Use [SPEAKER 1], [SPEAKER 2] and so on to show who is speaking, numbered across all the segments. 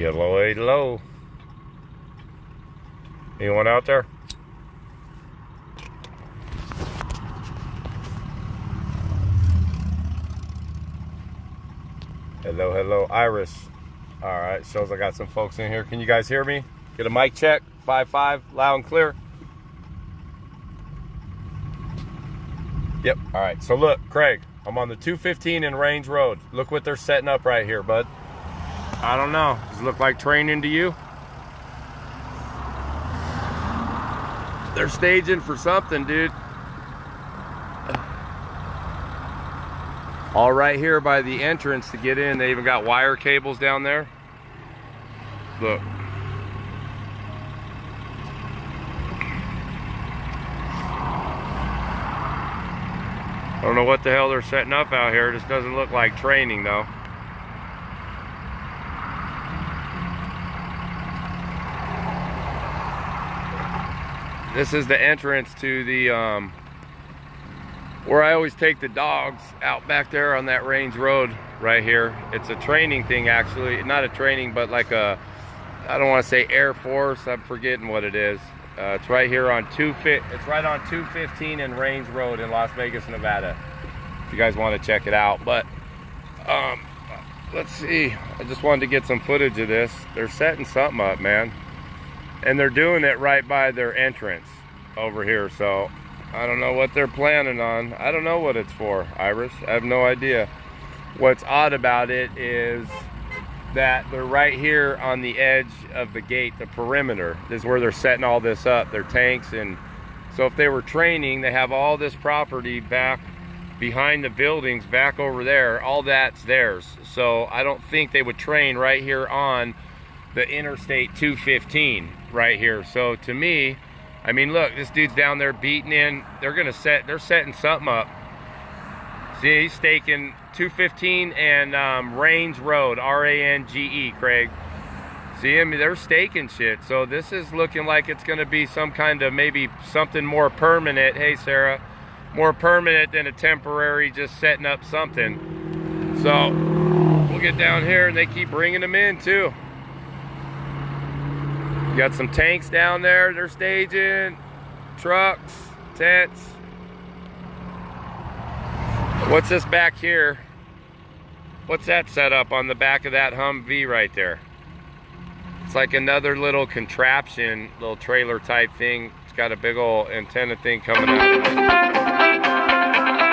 [SPEAKER 1] Hello. Anyone out there? Hello, Iris. All right, shows I got some folks in here. Can you guys hear me? Get a mic check. 5-5, loud and clear. Yep. All right. So look, Craig, I'm on the 215 in Range Road. Look what they're setting up right here, bud. I don't know. Does it look like training to you? They're staging for something, dude. All right here by the entrance to get in. They even got wire cables down there. Look. I don't know what the hell they're setting up out here. This doesn't look like training though. This is the entrance to the where I always take the dogs out back there on that Range Road right here. It's a training thing actually. Not a training, but like a, I don't want to say Air Force, I'm forgetting what it is. It's right here on it's right on 215 in Range Road in Las Vegas, Nevada. If you guys want to check it out. But let's see. I just wanted to get some footage of this. They're setting something up, man. And they're doing it right by their entrance over here. So I don't know what they're planning on. I don't know what it's for, Iris. I have no idea. What's odd about it is that they're right here on the edge of the gate, the perimeter. This is where they're setting all this up, their tanks. And so if they were training, they have all this property back behind the buildings, back over there. All that's theirs. So I don't think they would train right here on the Interstate 215 right here. So to me, I mean, look, this dude's down there beating in. They're setting something up. See, he's staking 215 and Range Road, R-A-N-G-E, Craig. See him? They're staking shit. So this is looking like it's going to be some kind of maybe something more permanent. Hey, Sarah. More permanent than a temporary just setting up something. So we'll get down here and they keep bringing them in too. You got some tanks down there they're staging. Trucks, tents. What's this back here? What's that set up on the back of that Humvee right there? It's like another little contraption, little trailer type thing. It's got a big old antenna thing coming out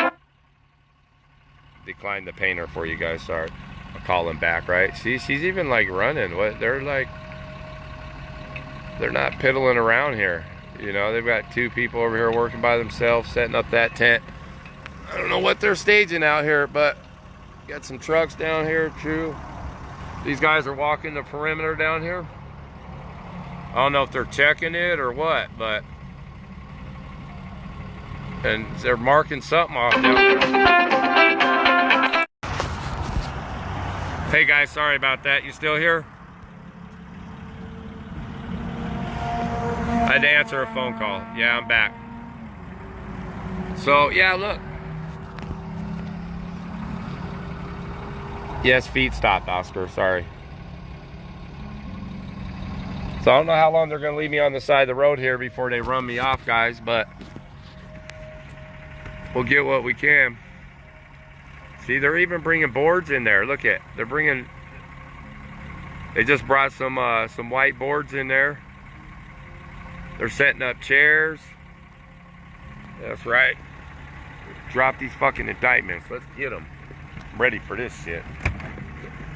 [SPEAKER 1] of it. Declined the painter for you guys, sorry. I'll call him back, right? See, she's even like running. What? They're like, they're not piddling around here. You know, they've got two people over here working by themselves, setting up that tent. I don't know what they're staging out here, but got some trucks down here too. These guys are walking the perimeter down here. I don't know if they're checking it or what, but and they're marking something off down there. Hey guys, sorry about that. You still here? I had to answer a phone call. Yeah, I'm back. So yeah, look. Yes, feet stopped, Oscar, sorry. So I don't know how long they're gonna leave me on the side of the road here before they run me off, guys, but we'll get what we can. See, they're even bringing boards in there. Look at, they just brought some white boards in there. They're setting up chairs. That's right. Drop these fucking indictments. Let's get them. I'm ready for this shit.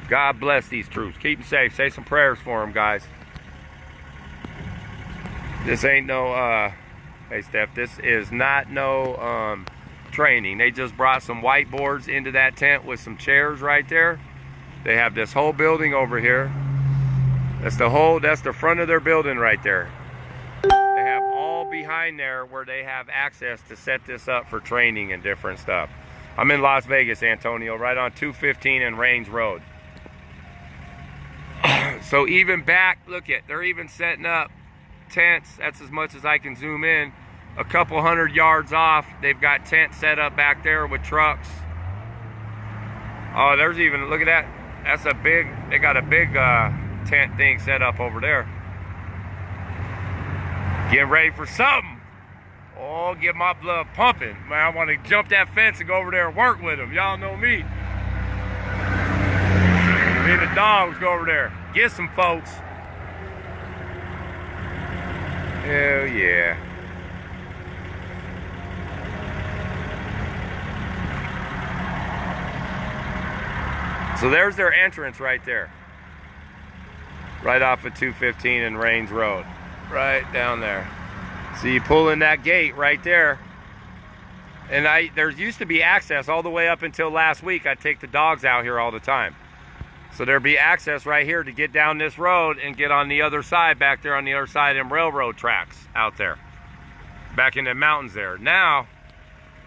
[SPEAKER 1] God bless these troops. Keep them safe. Say some prayers for them, guys. This ain't no, hey Steph, this is not no training. They just brought some whiteboards into that tent with some chairs right there. They have this whole building over here. That's the front of their building right there. They have all behind there where they have access to set this up for training and different stuff. I'm in Las Vegas, Antonio, right on 215 and Range Road. So even back, look at, they're even setting up tents. That's as much as I can zoom in. A couple 100 yards off, they've got tents set up back there with trucks. Oh, there's even, look at that. That's a big, they got a big tent thing set up over there. Getting ready for something. Oh, get my blood pumping. Man, I want to jump that fence and go over there and work with them. Y'all know me. Me and the dogs go over there. Get some folks. Hell yeah. So there's their entrance right there. Right off of 215 and Range Road. Right down there. So you pull in that gate right there. And there used to be access all the way up until last week. I'd take the dogs out here all the time. So there'd be access right here to get down this road and get on the other side, back there on the other side of them railroad tracks out there. Back in the mountains there. Now,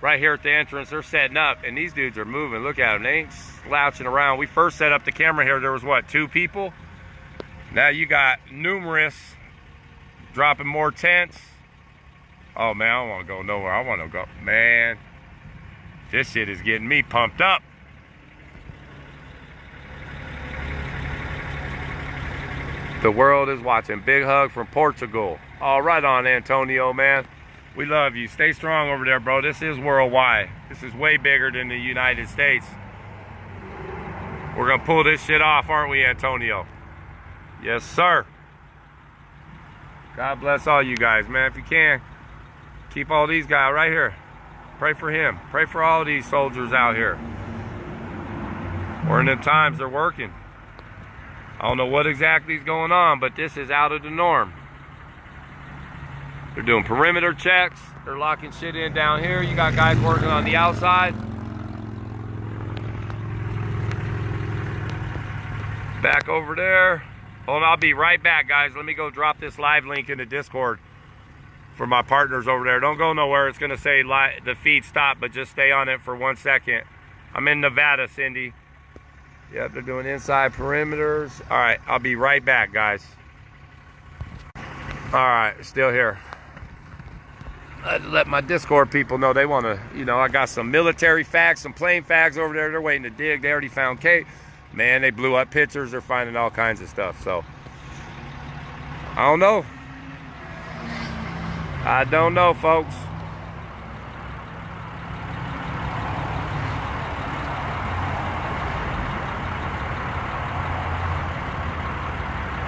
[SPEAKER 1] right here at the entrance, they're setting up, and these dudes are moving. Look at them, they ain't slouching around. We first set up the camera here, there was what, 2 people? Now you got numerous, dropping more tents. Oh man, I don't want to go nowhere. I want to go, man, this shit is getting me pumped up. The world is watching. Big hug from Portugal. All right on, Antonio, man. We love you. Stay strong over there, bro. This is worldwide. This is way bigger than the United States. We're going to pull this shit off, aren't we, Antonio? Yes, sir. God bless all you guys, man. If you can, keep all these guys right here. Pray for him. Pray for all these soldiers out here. We're in them times they're working. I don't know what exactly is going on, but this is out of the norm. They're doing perimeter checks. They're locking shit in down here. You got guys working on the outside. Back over there. Hold on, I'll be right back, guys. Let me go drop this live link in the Discord for my partners over there. Don't go nowhere. It's going to say the feed stop, but just stay on it for 1 second. I'm in Nevada, Cindy. Yep, they're doing inside perimeters. All right, I'll be right back, guys. All right, still here. I let my Discord people know they want to, you know, I got some military fags, some plane fags over there. They're waiting to dig. They already found Kate. Man, they blew up pictures. They're finding all kinds of stuff. So, I don't know. I don't know, folks.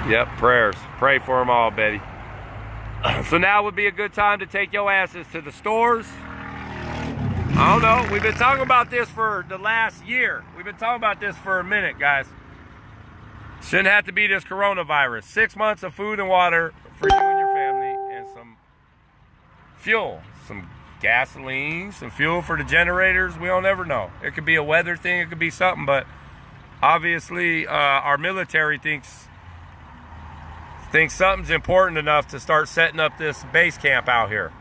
[SPEAKER 1] Yep, prayers. Pray for them all, Betty. So now would be a good time to take your asses to the stores. I don't know. We've been talking about this for the last year. We've been talking about this for a minute, guys. Shouldn't have to be this coronavirus. 6 months of food and water for you and your family, and some fuel, some gasoline, some fuel for the generators. We don't ever know. It could be a weather thing. It could be something, but obviously our military thinks something's important enough to start setting up this base camp out here,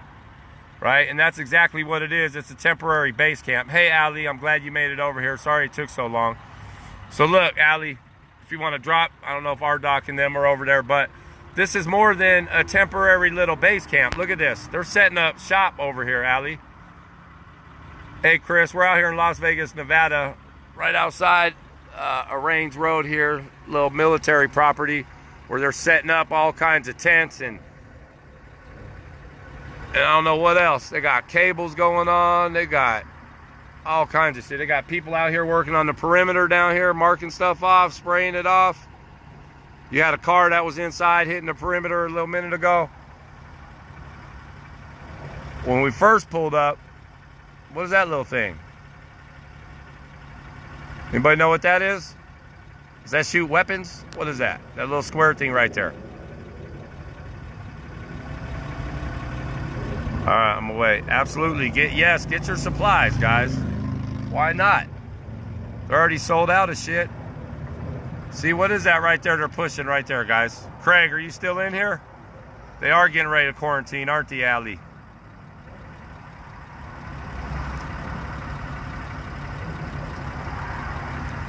[SPEAKER 1] right? And that's exactly what it is. It's a temporary base camp. Hey, Ali, I'm glad you made it over here. Sorry it took so long. So look, Ali, if you want to drop, I don't know if RDoc and them are over there, but this is more than a temporary little base camp. Look at this. They're setting up shop over here, Ali. Hey, Chris, we're out here in Las Vegas, Nevada, right outside a Range Road here, little military property, where they're setting up all kinds of tents and I don't know what else. They got cables going on. They got all kinds of shit. They got people out here working on the perimeter down here, marking stuff off, spraying it off. You had a car that was inside hitting the perimeter a little minute ago. When we first pulled up, what is that little thing? Anybody know what that is? Does that shoot weapons? What is that? That little square thing right there. All right, I'm away. Absolutely. Get your supplies, guys. Why not? They're already sold out of shit. See, what is that right there they're pushing right there, guys? Craig, are you still in here? They are getting ready to quarantine, aren't they, Ali?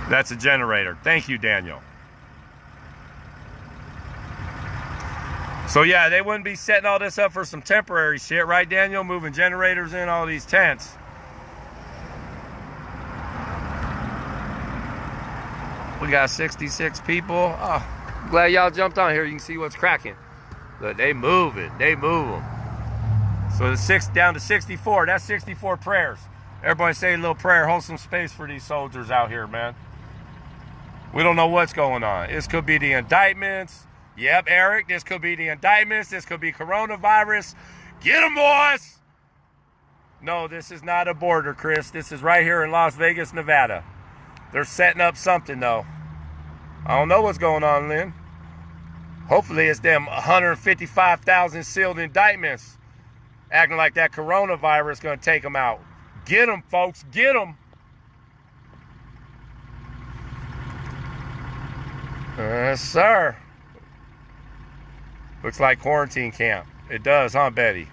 [SPEAKER 1] That's a generator. Thank you, Daniel. So yeah, they wouldn't be setting all this up for some temporary shit, right, Daniel? Moving generators in all these tents. We got 66 people. Oh, Glad y'all jumped on here. You can see what's cracking. Look, they move it. They move them. So the 6 down to 64. That's 64 prayers. Everybody say a little prayer. Hold some space for these soldiers out here, man. We don't know what's going on. This could be the indictments. Yep, Eric, this could be the indictments. This could be coronavirus. Get them, boys! No, this is not a border, Chris. This is right here in Las Vegas, Nevada. They're setting up something, though. I don't know what's going on, Lynn. Hopefully it's them 155,000 sealed indictments acting like that coronavirus is going to take them out. Get them, folks. Get them. Yes, sir. Looks like quarantine camp. It does, huh, Betty?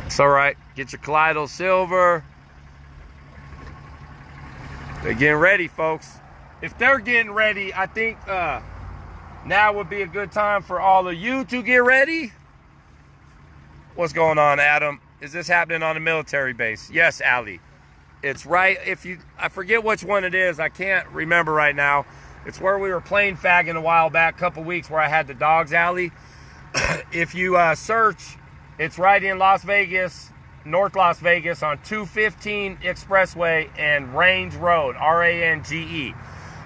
[SPEAKER 1] It's all right. Get your colloidal silver. They're getting ready, folks. If they're getting ready, I think now would be a good time for all of you to get ready. What's going on, Adam? Is this happening on a military base? Yes, Allie. It's right, I forget which one it is. I can't remember right now. It's where we were playing fagging a while back, a couple weeks, where I had the dogs, Allie. If you search, it's right in Las Vegas, North Las Vegas, on 215 Expressway and Range Road, R-A-N-G-E.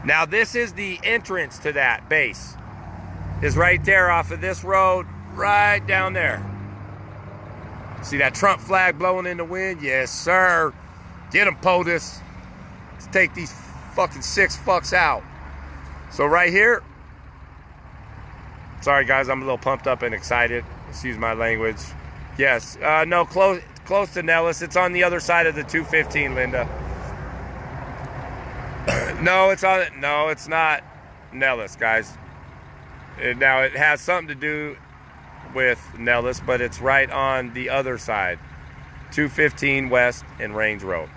[SPEAKER 1] Now, this is the entrance to that base. Is right there off of this road, right down there. See that Trump flag blowing in the wind? Yes, sir. Get them, POTUS. Let's take these fucking 6 fucks out. So right here, sorry guys, I'm a little pumped up and excited. Excuse my language. Yes, no, close to Nellis. It's on the other side of the 215, Linda. No, it's not Nellis, guys. Now it has something to do with Nellis, but it's right on the other side, 215 West and Range Road.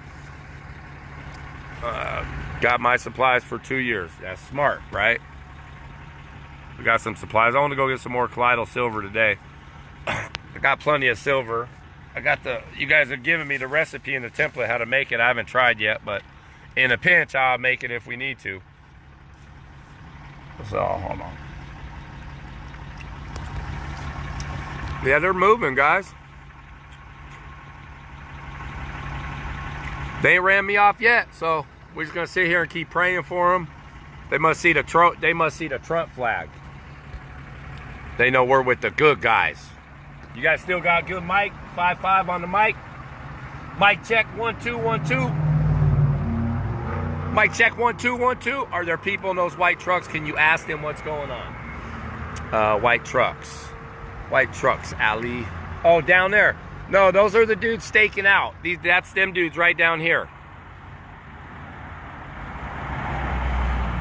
[SPEAKER 1] Got my supplies for 2 years. That's smart, right? We got some supplies. I want to go get some more colloidal silver today. I got plenty of silver. You guys have given me the recipe and the template how to make it. I haven't tried yet, but in a pinch, I'll make it if we need to. So, hold on. Yeah, they're moving, guys. They ain't ran me off yet, so we're just gonna sit here and keep praying for them. They must see the Trump flag. They know we're with the good guys. You guys still got good mic? 5-5 on the mic. Mic check 1 2 1 2. Mic check 1 2 1 2. Are there people in those white trucks? Can you ask them what's going on? White trucks. White trucks, Ali. Oh, down there. No, those are the dudes staking out. That's them dudes right down here.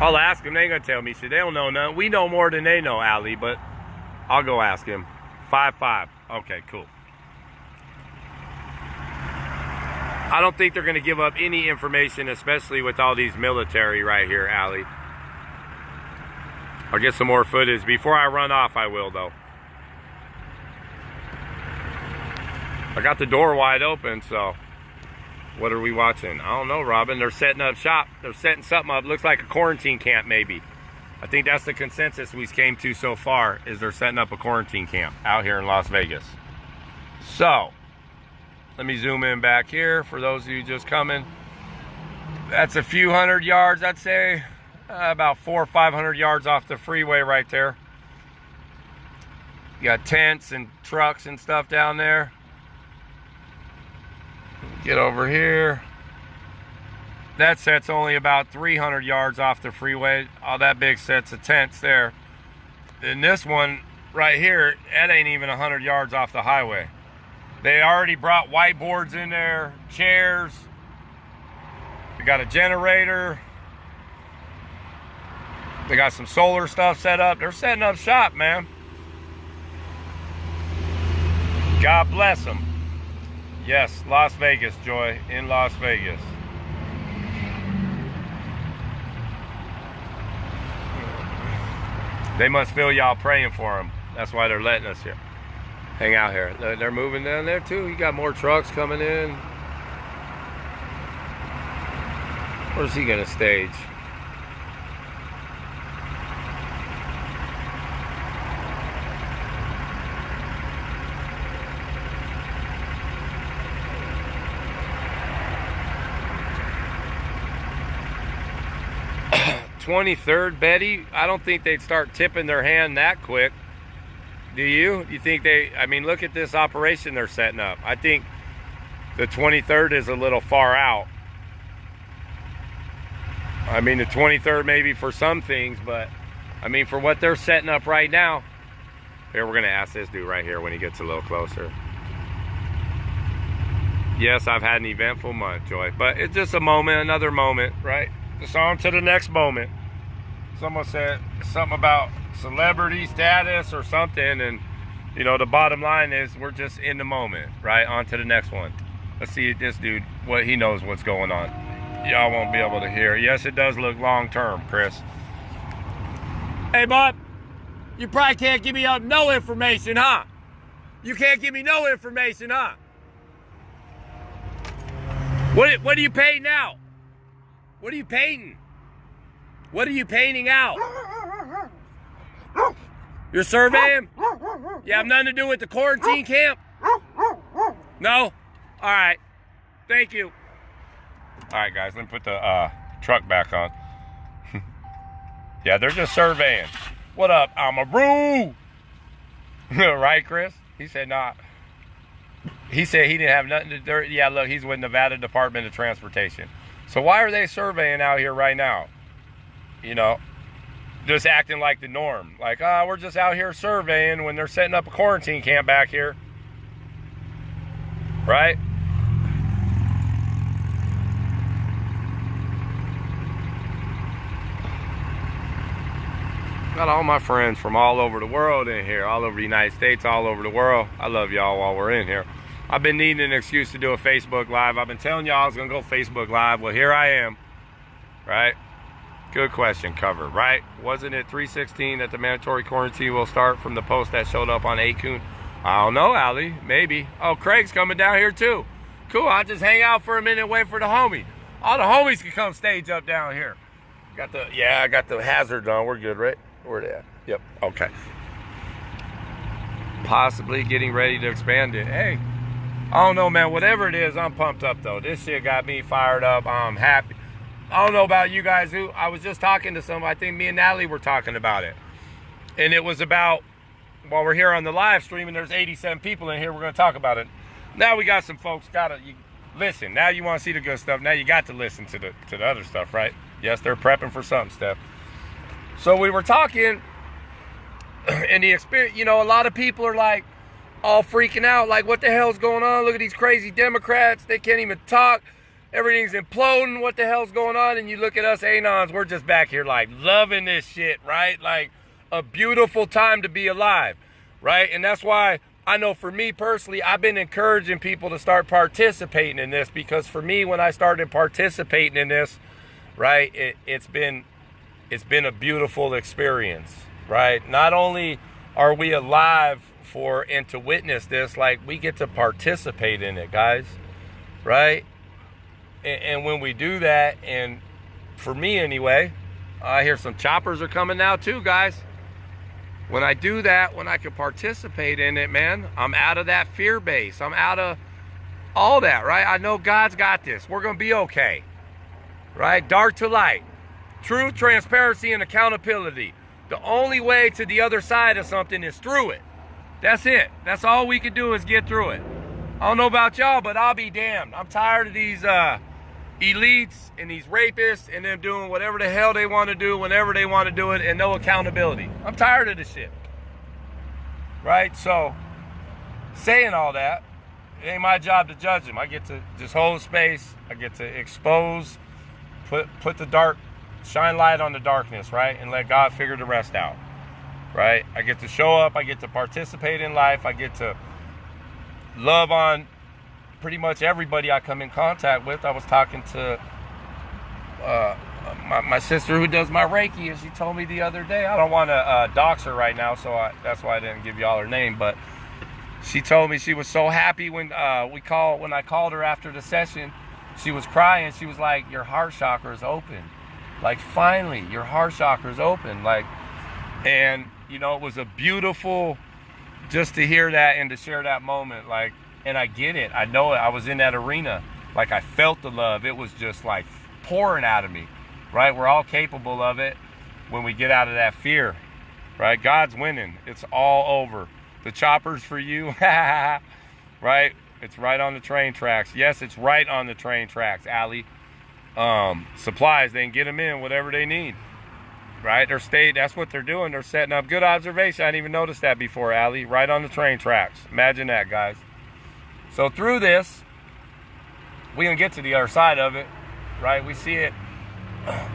[SPEAKER 1] I'll ask them. They ain't gonna tell me. See, they don't know nothing. We know more than they know, Ali, but I'll go ask him. 5-5. Okay, cool. I don't think they're gonna give up any information, especially with all these military right here, Ali. I'll get some more footage. Before I run off, I will, though. I got the door wide open, so what are we watching? I don't know, Robin. They're setting up shop. They're setting something up. Looks like a quarantine camp, maybe. I think that's the consensus we came to so far, is they're setting up a quarantine camp out here in Las Vegas. So, let me zoom in back here for those of you just coming. That's a few hundred yards, I'd say. About 400 or 500 yards off the freeway right there. You got tents and trucks and stuff down there. Get over here. That set's only about 300 yards off the freeway. All that big sets of tents there. And this one right here, that ain't even 100 yards off the highway. They already brought whiteboards in there, chairs. They got a generator. They got some solar stuff set up. They're setting up shop, man. God bless them. Yes, Las Vegas, Joy, in Las Vegas. They must feel y'all praying for them. That's why they're letting us here. Hang out here. They're moving down there too. You got more trucks coming in. Where's he gonna stage? "23rd, Betty." I don't think they'd start tipping their hand that quick. Do you? You think they, I mean, look at this operation they're setting up. I think the 23rd is a little far out. I mean, the 23rd maybe for some things, but I mean, for what they're setting up right now. Here, we're gonna ask this dude right here when he gets a little closer. "Yes, I've had an eventful month, Joy, but it's just a moment, another moment, right? Just on to the next moment." Someone said something about celebrity status or something, and you know, the bottom line is we're just in the moment, right? On to the next one. Let's see this dude, what he knows what's going on. Y'all won't be able to hear. Yes, it does look long term, Chris. "Hey, bud, you probably can't give me no information, huh? You can't give me no information, huh? What are you painting out? What are you painting? What are you painting out? You're surveying? You have nothing to do with the quarantine camp? No? All right. Thank you." All right, guys, let me put the truck back on. Yeah, they're just surveying. "What up, Amaru?" Right, Chris? He said, "Nah." He said he didn't have nothing to do. Yeah, look, he's with Nevada Department of Transportation. So why are they surveying out here right now? You know, just acting like the norm. Like, we're just out here surveying when they're setting up a quarantine camp back here. Right? Got all my friends from all over the world in here. All over the United States, all over the world. I love y'all while we're in here. I've been needing an excuse to do a Facebook Live. I've been telling y'all I was going to go Facebook Live. Well, here I am. Right? Good question, cover, right? Wasn't it 3/16 that the mandatory quarantine will start from the post that showed up on Acun? I don't know, Allie. Maybe. Oh, Craig's coming down here too. Cool, I'll just hang out for a minute and wait for the homie. All the homies can come stage up down here. I got the hazards on. We're good, right? Where they at? Yep, okay. Possibly getting ready to expand it. Hey, I don't know, man. Whatever it is, I'm pumped up, though. This shit got me fired up. I'm happy. I don't know about you guys. I was just talking to somebody. I think me and Natalie were talking about it. And it was about, while we're here on the live stream, and there's 87 people in here, we're going to talk about it. Now we got some folks listen. Now you want to see the good stuff. Now you got to listen to the other stuff, right? Yes, they're prepping for something, Steph. So we were talking, and the experience, you know, a lot of people are like all freaking out, like, what the hell's going on? Look at these crazy Democrats. They can't even talk. Everything's imploding. What the hell's going on? And you look at us Anons, we're just back here like loving this shit, right? Like a beautiful time to be alive, right? And that's why I know for me personally, I've been encouraging people to start participating in this, because for me, when I started participating in this, right, it's been a beautiful experience, right? Not only are we alive and to witness this, like we get to participate in it, guys, right? And when we do that, and for me anyway, I hear some choppers are coming now too, guys. When I do that, when I can participate in it, man, I'm out of that fear base. I'm out of all that, right? I know God's got this. We're going to be okay, right? Dark to light. Truth, transparency, and accountability. The only way to the other side of something is through it. That's it. That's all we can do is get through it. I don't know about y'all, but I'll be damned. I'm tired of these elites and these rapists and them doing whatever the hell they want to do whenever they want to do it, and no accountability. I'm tired of this shit. Right? So, saying all that, it ain't my job to judge them. I get to just hold space. I get to expose, put the dark, shine light on the darkness, right? And let God figure the rest out. Right? I get to show up. I get to participate in life. I get to love on pretty much everybody I come in contact with. I was talking to my sister who does my Reiki, and she told me the other day, I don't want to dox her right now, so that's why I didn't give y'all her name, but she told me she was so happy when I called her after the session, She was crying. She was like, your heart chakra is open. Like, finally, your heart chakra is open. Like, and, you know, it was a beautiful, just to hear that and to share that moment. Like, and I get it. I know it. I was in that arena. Like, I felt the love. It was just like pouring out of me, right? We're all capable of it when we get out of that fear, right? God's winning. It's all over. The chopper's for you, right? It's right on the train tracks. Yes, it's right on the train tracks, Allie. Supplies, they can get them in, whatever they need, right? That's what they're doing. They're setting up. Good observation. I didn't even notice that before, Allie. Right on the train tracks. Imagine that, guys. So through this, we're going to get to the other side of it, right? We see it.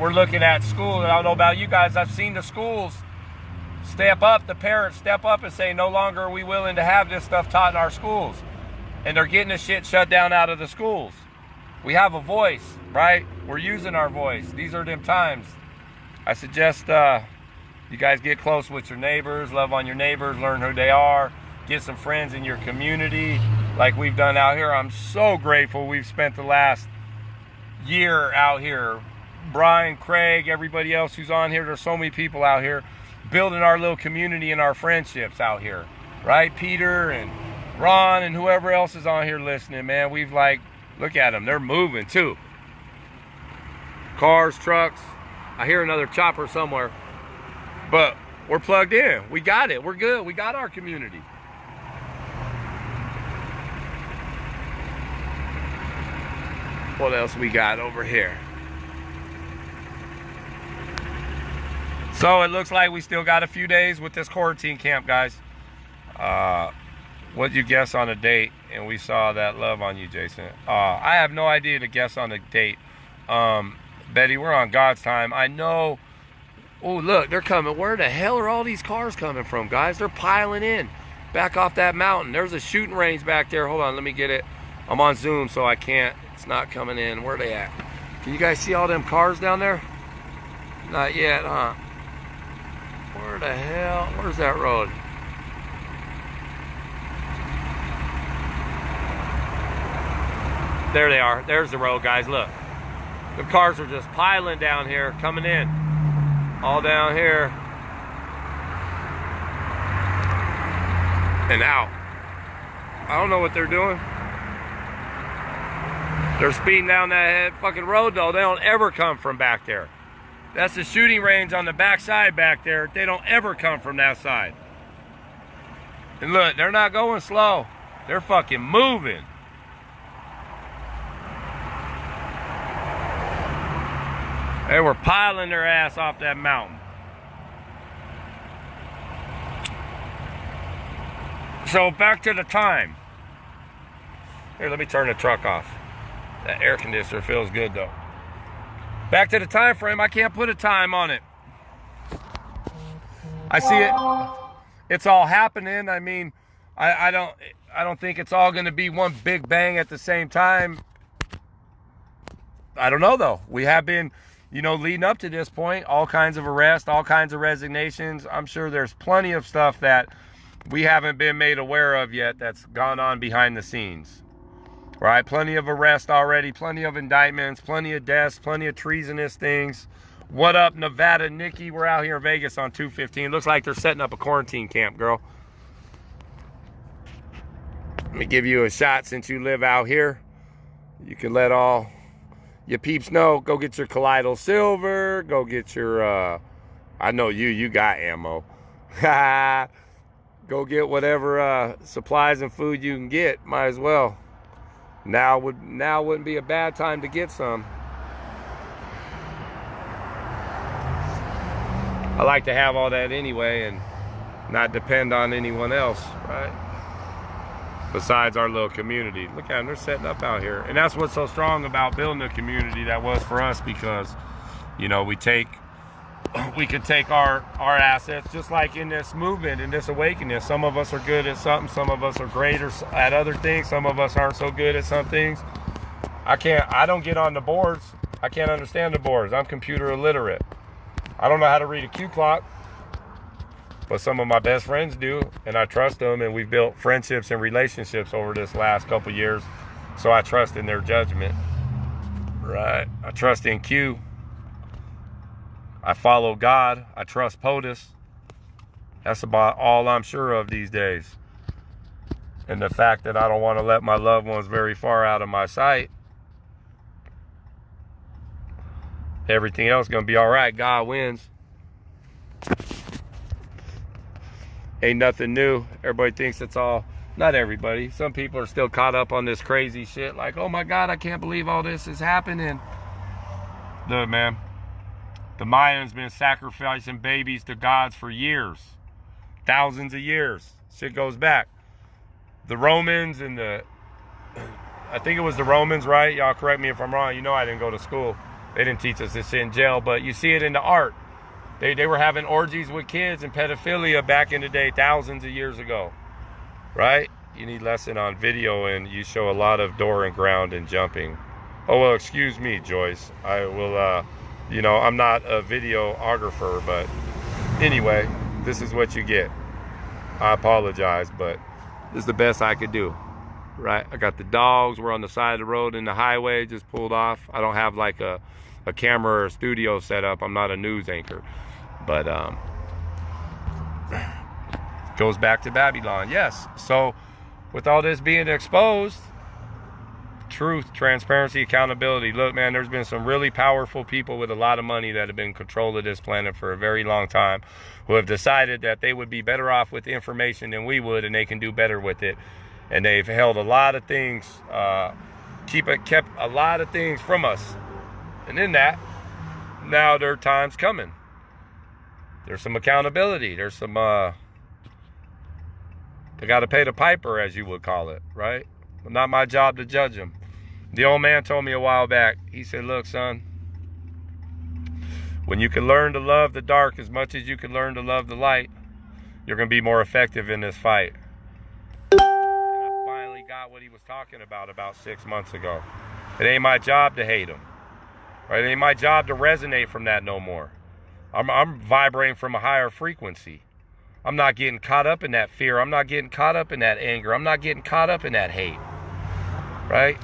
[SPEAKER 1] We're looking at school, and I don't know about you guys. I've seen the schools step up, the parents step up and say, no longer are we willing to have this stuff taught in our schools. And they're getting the shit shut down out of the schools. We have a voice, right? We're using our voice. These are them times. I suggest you guys get close with your neighbors, love on your neighbors, learn who they are, get some friends in your community like we've done out here. I'm so grateful we've spent the last year out here. Brian, Craig, everybody else who's on here. There's so many people out here building our little community and our friendships out here, right? Peter and Ron and whoever else is on here listening, man. We've like, look at them. They're moving too. Cars, trucks. I hear another chopper somewhere. But we're plugged in. We got it. We're good. We got our community. What else we got over here? So it looks like we still got a few days with this quarantine camp, guys. What'd you guess on a date? And we saw that love on you, Jason. I have no idea to guess on a date. Betty, we're on God's time. I know. Oh, look, they're coming. Where the hell are all these cars coming from, guys? They're piling in. Back off that mountain. There's a shooting range back there. Hold on, let me get it. I'm on Zoom, so I can't. It's not coming in. Where are they at? Can you guys see all them cars down there? Not yet, huh? Where the hell? Where's that road? There they are. There's the road, guys. Look. The cars are just piling down here, coming in. All down here. And out. I don't know what they're doing. They're speeding down that fucking road, though. They don't ever come from back there. That's the shooting range on the back side back there. They don't ever come from that side. And look, they're not going slow. They're fucking moving. They were piling their ass off that mountain. So back to the time. Here, let me turn the truck off. That air conditioner feels good though. Back to the time frame. I can't put a time on it. I see it. It's all happening. I mean, I don't think it's all going to be one big bang at the same time. I don't know though. We have been, you know, leading up to this point, all kinds of arrests, all kinds of resignations. I'm sure there's plenty of stuff that we haven't been made aware of yet that's gone on behind the scenes. Right? Plenty of arrests already, plenty of indictments, plenty of deaths, plenty of treasonous things. What up, Nevada, Nikki? We're out here in Vegas on 215. Looks like they're setting up a quarantine camp, girl. Let me give you a shot since you live out here. You can let all your peeps know. Go get your colloidal silver. Go get your, I know you got ammo. Go get whatever supplies and food you can get. Might as well. Now wouldn't be a bad time to get some. I like to have all that anyway and not depend on anyone else, right? Besides our little community. Look at them, they're setting up out here. And that's what's so strong about building a community that was for us, because, you know, we can take our assets, just like in this movement, in this awakening. Some of us are good at something, some of us are great at other things, some of us aren't so good at some things. I don't get on the boards. I can't understand the boards. I'm computer illiterate. I don't know how to read a Q clock, but some of my best friends do, and I trust them, and we've built friendships and relationships over this last couple years, so I trust in their judgment. Right. I trust in Q. I follow God. I trust POTUS. That's about all I'm sure of these days. And the fact that I don't want to let my loved ones very far out of my sight. Everything else is going to be all right. God wins. Ain't nothing new. Everybody thinks it's all... Not everybody. Some people are still caught up on this crazy shit. Like, oh my God, I can't believe all this is happening. Look, man. The Mayans been sacrificing babies to gods for years. Thousands of years. Shit goes back. The Romans and the... I think it was the Romans, right? Y'all correct me if I'm wrong. You know I didn't go to school. They didn't teach us this in jail. But you see it in the art. They were having orgies with kids and pedophilia back in the day, thousands of years ago. Right? You need lesson on video, and you show a lot of door and ground and jumping. Oh, well, excuse me, Joyce. I will, you know, I'm not a videographer, but anyway, this is what you get. I apologize, but this is the best I could do. Right? I got the dogs. We're on the side of the road in the highway, just pulled off. I don't have like a camera or a studio set up. I'm not a news anchor. But, goes back to Babylon. Yes. So with all this being exposed, truth, transparency, accountability. Look, man, there's been some really powerful people with a lot of money that have been in control of this planet for a very long time, who have decided that they would be better off with information than we would, and they can do better with it. And they've held a lot of things, kept a lot of things from us. And in that, now their time's coming. There's some accountability. There's some, they got to pay the piper, as you would call it, right? Not my job to judge them. The old man told me a while back, he said, look, son, when you can learn to love the dark as much as you can learn to love the light, you're going to be more effective in this fight. And I finally got what he was talking about 6 months ago. It ain't my job to hate him, right? It ain't my job to resonate from that no more. I'm vibrating from a higher frequency. I'm not getting caught up in that fear. I'm not getting caught up in that anger. I'm not getting caught up in that hate. Right?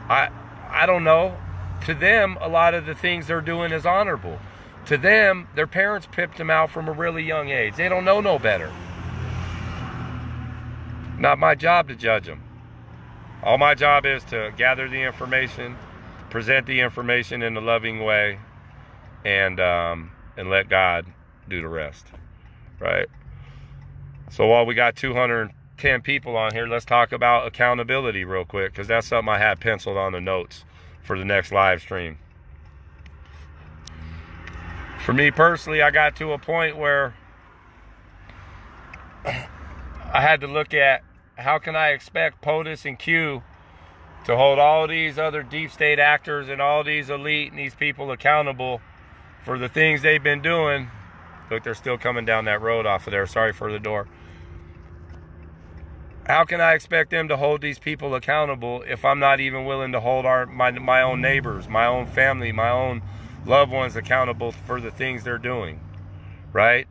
[SPEAKER 1] I don't know. To them, a lot of the things they're doing is honorable. To them, their parents pipped them out from a really young age. They don't know no better. Not my job to judge them. All my job is to gather the information, present the information in a loving way, and let God do the rest. Right? So while we got 210 people on here, let's talk about accountability real quick, because that's something I had penciled on the notes for the next live stream. For me personally, I got to a point where I had to look at, how can I expect POTUS and Q to hold all these other deep state actors and all these elite and these people accountable for the things they've been doing. Look, they're still coming down that road off of there. Sorry for the door. How can I expect them to hold these people accountable if I'm not even willing to hold my own neighbors, my own family, my own loved ones accountable for the things they're doing? Right?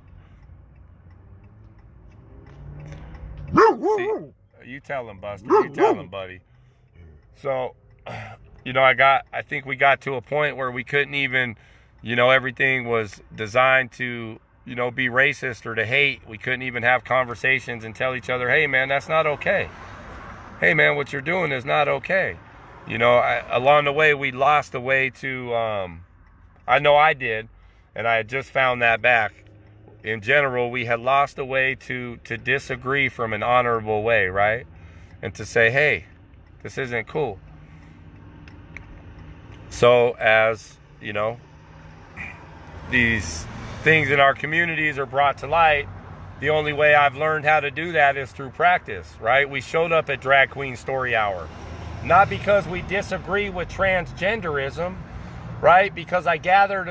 [SPEAKER 1] See, you tell them, Buster. You tell them, buddy. So, you know, I think we got to a point where we couldn't even, you know, everything was designed to, you know, be racist or to hate. We couldn't even have conversations and tell each other, hey, man, that's not okay. Hey, man, what you're doing is not okay. You know, along the way, we lost the way to, I know I did, and I had just found that back. In general, we had lost the way to disagree from an honorable way, right? And to say, hey, this isn't cool. So as, you know, these things in our communities are brought to light, the only way I've learned how to do that is through practice, right? We showed up at Drag Queen Story Hour, not because we disagree with transgenderism, right? Because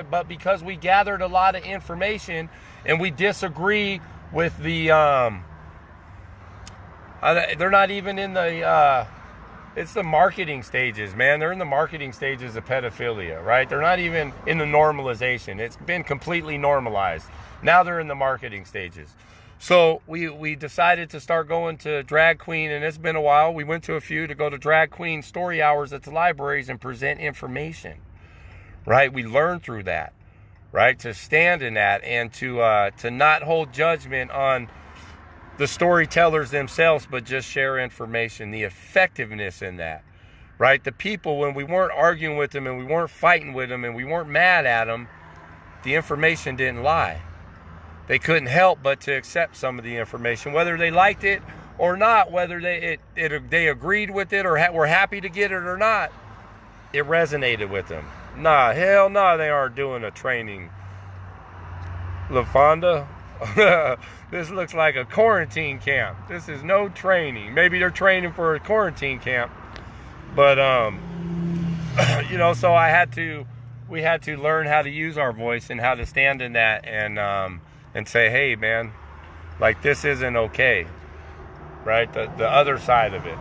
[SPEAKER 1] but because we gathered a lot of information, and we disagree with the, they're not even in the, it's the marketing stages, man. They're in the marketing stages of pedophilia, right? They're not even in the normalization. It's been completely normalized. Now they're in the marketing stages. So we decided to start going to drag queen, and it's been a while. We went to a few to go to drag queen story hours at the libraries and present information, right? We learned through that, right? To stand in that and to not hold judgment on the storytellers themselves, but just share information, the effectiveness in that, right? The people, when we weren't arguing with them and we weren't fighting with them and we weren't mad at them, the information didn't lie. They couldn't help but to accept some of the information, whether they liked it or not, whether they agreed with it or were happy to get it or not. It resonated with them. Nah, hell no, they aren't doing a training. LaFonda, this looks like a quarantine camp. This is no training. Maybe they're training for a quarantine camp, but you know, so we had to learn how to use our voice and how to stand in that and say, hey man, like this isn't okay, right? The other side of it,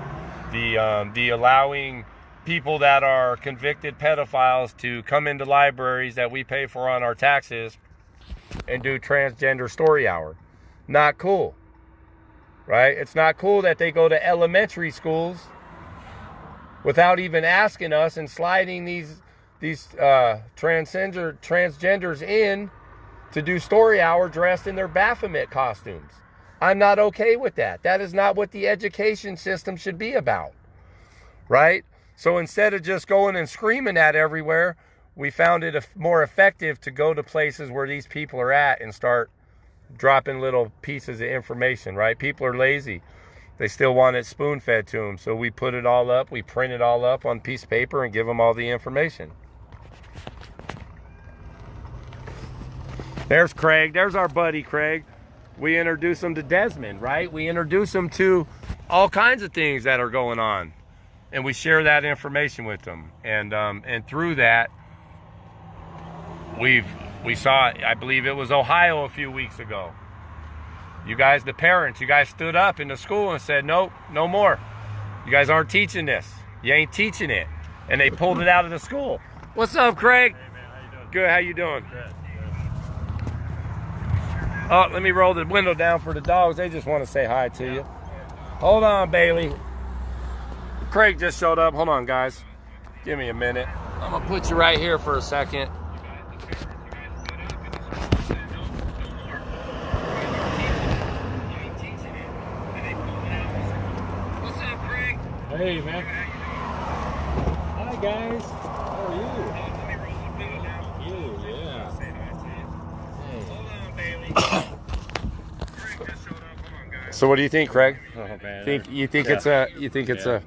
[SPEAKER 1] the allowing people that are convicted pedophiles to come into libraries that we pay for on our taxes and do transgender story hour. Not cool, right? It's not cool that they go to elementary schools without even asking us and sliding these transgenders in to do story hour dressed in their Baphomet costumes. I'm not okay with that. That is not what the education system should be about, right? So instead of just going and screaming at everywhere, we found it more effective to go to places where these people are at and start dropping little pieces of information, right? People are lazy. They still want it spoon-fed to them. So we put it all up, we print it all up on a piece of paper and give them all the information. There's Craig. There's our buddy Craig. We introduce him to Desmond, right? We introduce him to all kinds of things that are going on, and we share that information with them. And through that, we saw, I believe it was Ohio a few weeks ago. You guys, the parents, you guys stood up in the school and said, nope, no more. You guys aren't teaching this. You ain't teaching it. And they pulled it out of the school. What's up, Craig?
[SPEAKER 2] Hey, man, how you doing?
[SPEAKER 1] Good, how you doing?
[SPEAKER 2] Good.
[SPEAKER 1] Oh, let me roll the window down for the dogs. They just want to say hi to you. Hold on, Bailey. Craig just showed up. Hold on, guys. Give me a minute. I'm going to put you right here for a second. What's up, Craig?
[SPEAKER 2] Hey, man. Hi, guys. How are you?
[SPEAKER 1] Let me roll the window down.
[SPEAKER 2] You, yeah.
[SPEAKER 1] Hold on, Bailey. Craig just showed up. Hold on, guys. So what do you think, Craig?
[SPEAKER 2] Oh, man.
[SPEAKER 1] You think it's a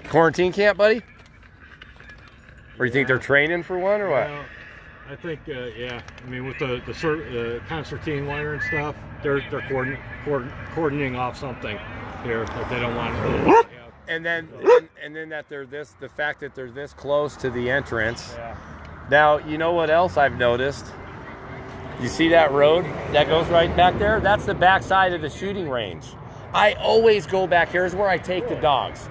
[SPEAKER 1] quarantine camp, buddy? Or you think they're training for one, or what?
[SPEAKER 2] Well, I think, yeah. I mean, with the concertina wire and stuff, they're cordoning off something here that they don't want to.
[SPEAKER 1] And then that the fact that they're this close to the entrance.
[SPEAKER 2] Yeah.
[SPEAKER 1] Now, you know what else I've noticed? You see that road that goes right back there? That's the back side of the shooting range. I always go back here. Here's where I take the dogs.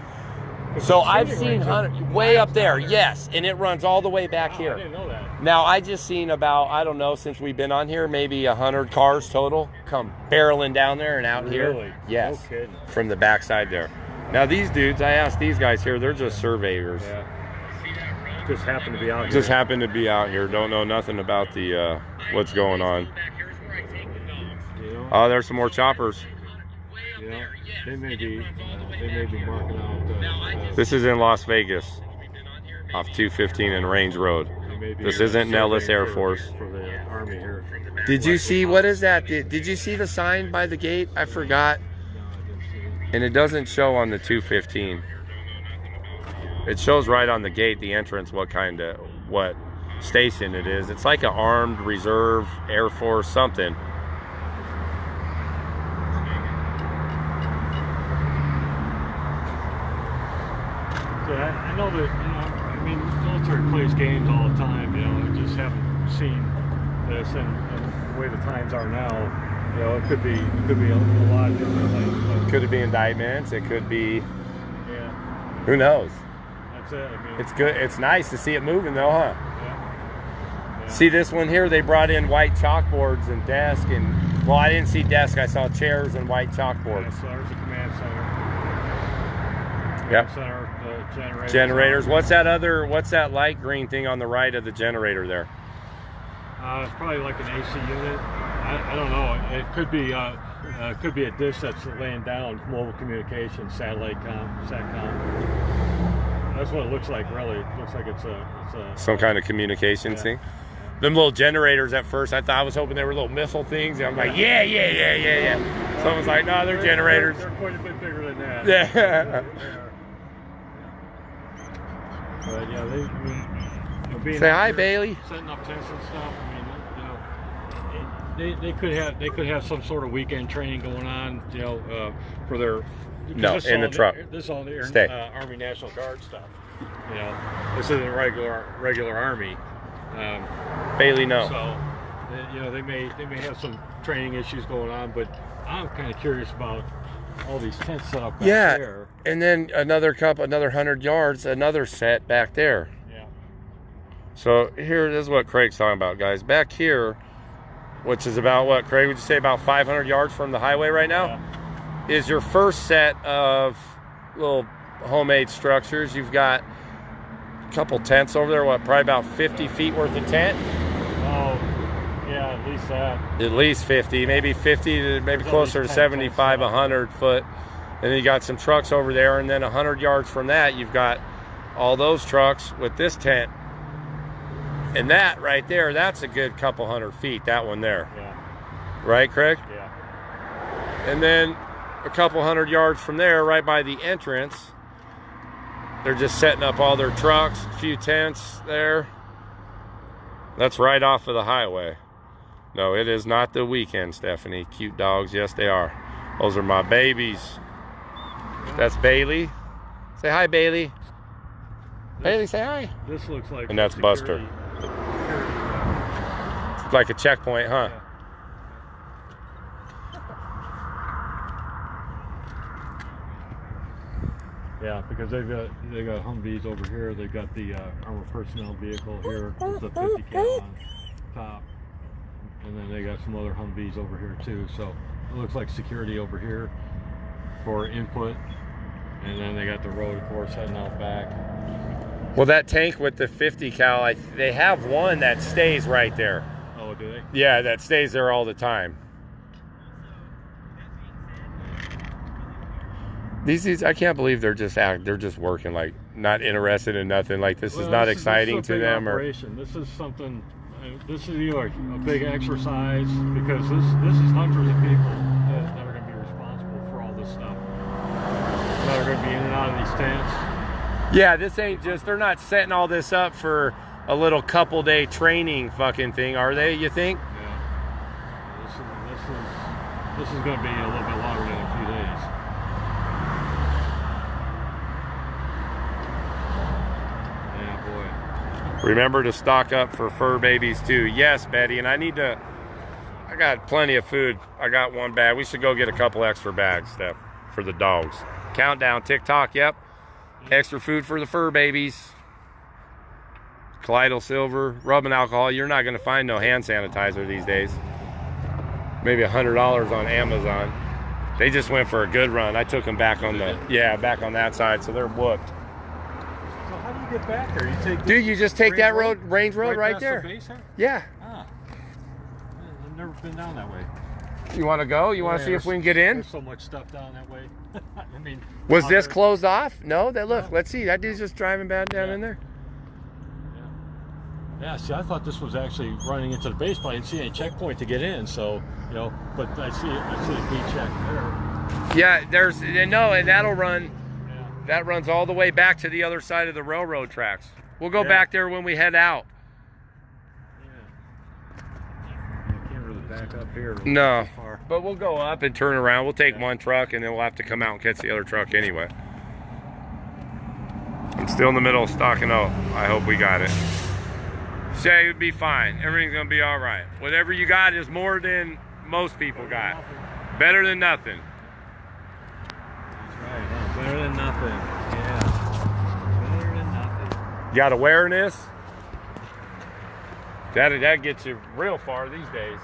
[SPEAKER 1] So I've seen way up there, yes, and it runs all the way back here.
[SPEAKER 2] I didn't know that.
[SPEAKER 1] Now, I just seen about, I don't know, since we've been on here, maybe 100 cars total come barreling down there and out
[SPEAKER 2] Really?
[SPEAKER 1] here. Yes,
[SPEAKER 2] No kidding.
[SPEAKER 1] from the backside there. Now, these dudes, I asked these guys here, they're just surveyors.
[SPEAKER 2] Yeah. Just happen to be out here.
[SPEAKER 1] Just happen to be out here. Don't know nothing about the what's going on.
[SPEAKER 2] You know?
[SPEAKER 1] Oh, there's some more choppers.
[SPEAKER 2] You know, they may be marking out.
[SPEAKER 1] This is in Las Vegas, off 215 and Range Road. This isn't Nellis Air Force.
[SPEAKER 2] For the Army here.
[SPEAKER 1] Did you see, what is that? Did you see the sign by the gate? I forgot. And it doesn't show on the 215. It shows right on the gate, the entrance, what station it is. It's like an armed reserve, Air Force, something.
[SPEAKER 2] So I know that, I mean, military plays games all the time, I just haven't seen this, and the way the times are now, it could be a lot of different things. But,
[SPEAKER 1] Could it be indictments? It could be,
[SPEAKER 2] yeah,
[SPEAKER 1] who knows?
[SPEAKER 2] that's it. I mean,
[SPEAKER 1] It's good. It's nice to see it moving though, huh?
[SPEAKER 2] yeah.
[SPEAKER 1] See this one here? They brought in white chalkboards and desk and, well, I didn't see desk. I saw chairs and white chalkboards.
[SPEAKER 2] Yeah, so there's a command center.
[SPEAKER 1] Yep.
[SPEAKER 2] Center, generators.
[SPEAKER 1] Generators. What's that light green thing on the right of the generator there?
[SPEAKER 2] It's probably like an AC unit. I don't know. It could be a dish that's laying down, mobile communication, satellite satcom. That's what it looks like. Really, it looks like it's
[SPEAKER 1] some kind of communication thing. Them little generators at first, I was hoping they were little missile things. And I'm like, yeah. Someone's like, no, they're generators.
[SPEAKER 2] They're quite a bit bigger than that.
[SPEAKER 1] Yeah.
[SPEAKER 2] But yeah, being
[SPEAKER 1] say hi, Bailey.
[SPEAKER 2] Setting up tents and stuff. I mean, they could have some sort of weekend training going on, for their.
[SPEAKER 1] No, in the truck.
[SPEAKER 2] This is all the Army National Guard stuff. This isn't regular Army.
[SPEAKER 1] Bailey, no.
[SPEAKER 2] So, they may have some training issues going on, but I'm kind of curious about all these tents set up back there.
[SPEAKER 1] And then another 100 yards, another set back there.
[SPEAKER 2] Yeah.
[SPEAKER 1] So here, this is what Craig's talking about, guys. Back here, which is about what, Craig, would you say about 500 yards from the highway right now, is your first set of little homemade structures. You've got a couple tents over there, probably about 50 feet worth of tent?
[SPEAKER 2] Oh, yeah, at least that.
[SPEAKER 1] At least 50, maybe 50 to maybe closer to 75, 100 foot. And then you got some trucks over there, and then 100 yards from that, you've got all those trucks with this tent. And that right there, that's a good couple 100 feet, that one there.
[SPEAKER 2] Yeah.
[SPEAKER 1] Right, Craig?
[SPEAKER 2] Yeah.
[SPEAKER 1] And then a couple 100 yards from there, right by the entrance, they're just setting up all their trucks, a few tents there. That's right off of the highway. No, it is not the weekend, Stephanie. Cute dogs, yes they are. Those are my babies. That's Bailey. Say hi, Bailey. Bailey, say hi.
[SPEAKER 2] This looks like.
[SPEAKER 1] And that's Buster. It's like a checkpoint, huh?
[SPEAKER 2] Yeah, because they've got Humvees over here. They've got the armored personnel vehicle here with the 50 cal on top, and then they got some other Humvees over here too. So it looks like security over here for input, and then they got the road, of course, heading out back.
[SPEAKER 1] Well, that tank with the 50 cal, they have one that stays right there.
[SPEAKER 2] Oh, do they?
[SPEAKER 1] Yeah, that stays there all the time. These I can't believe they're just working, like not interested in nothing. Like this is not exciting to them.
[SPEAKER 2] Operation. This is something. This is either a big exercise because this is hundreds of people that are going to be responsible for all this stuff. That are going to be in and out of these tents.
[SPEAKER 1] Yeah, this ain't just. They're not setting all this up for a little couple day training fucking thing, are they? You think?
[SPEAKER 2] Yeah. This is going to be a little bit longer than a few days.
[SPEAKER 1] Remember to stock up for fur babies too. Yes, Betty, and I got plenty of food. I got one bag. We should go get a couple extra bags, Steph, for the dogs. Countdown, TikTok, yep. Extra food for the fur babies. Colloidal silver, rubbing alcohol. You're not gonna find no hand sanitizer these days. Maybe $100 on Amazon. They just went for a good run. I took them back on back on that side, so they're whooped.
[SPEAKER 2] How do you get back there?
[SPEAKER 1] You just take that range road right there.
[SPEAKER 2] The base here?
[SPEAKER 1] Yeah.
[SPEAKER 2] I've never been down that way.
[SPEAKER 1] You want to go? You want to see if we can get in?
[SPEAKER 2] There's so much stuff down that way. I mean,
[SPEAKER 1] was this closed off? No. Look. Let's see. That dude's just driving back down in there.
[SPEAKER 2] Yeah. See, I thought this was actually running into the base, but I didn't see any checkpoint to get in. So but I see a B check there. Yeah.
[SPEAKER 1] And that'll run. That runs all the way back to the other side of the railroad tracks. We'll go back there when we head out.
[SPEAKER 2] Yeah. You can't really back up here.
[SPEAKER 1] No, but we'll go up and turn around. We'll take one truck, and then we'll have to come out and catch the other truck anyway. I'm still in the middle of stocking up. I hope we got it. Say it would be fine. Everything's going to be all right. Whatever you got is more than most people got. Better than nothing.
[SPEAKER 2] Better than nothing. Yeah. Better than nothing.
[SPEAKER 1] You got awareness? That gets you real far these days.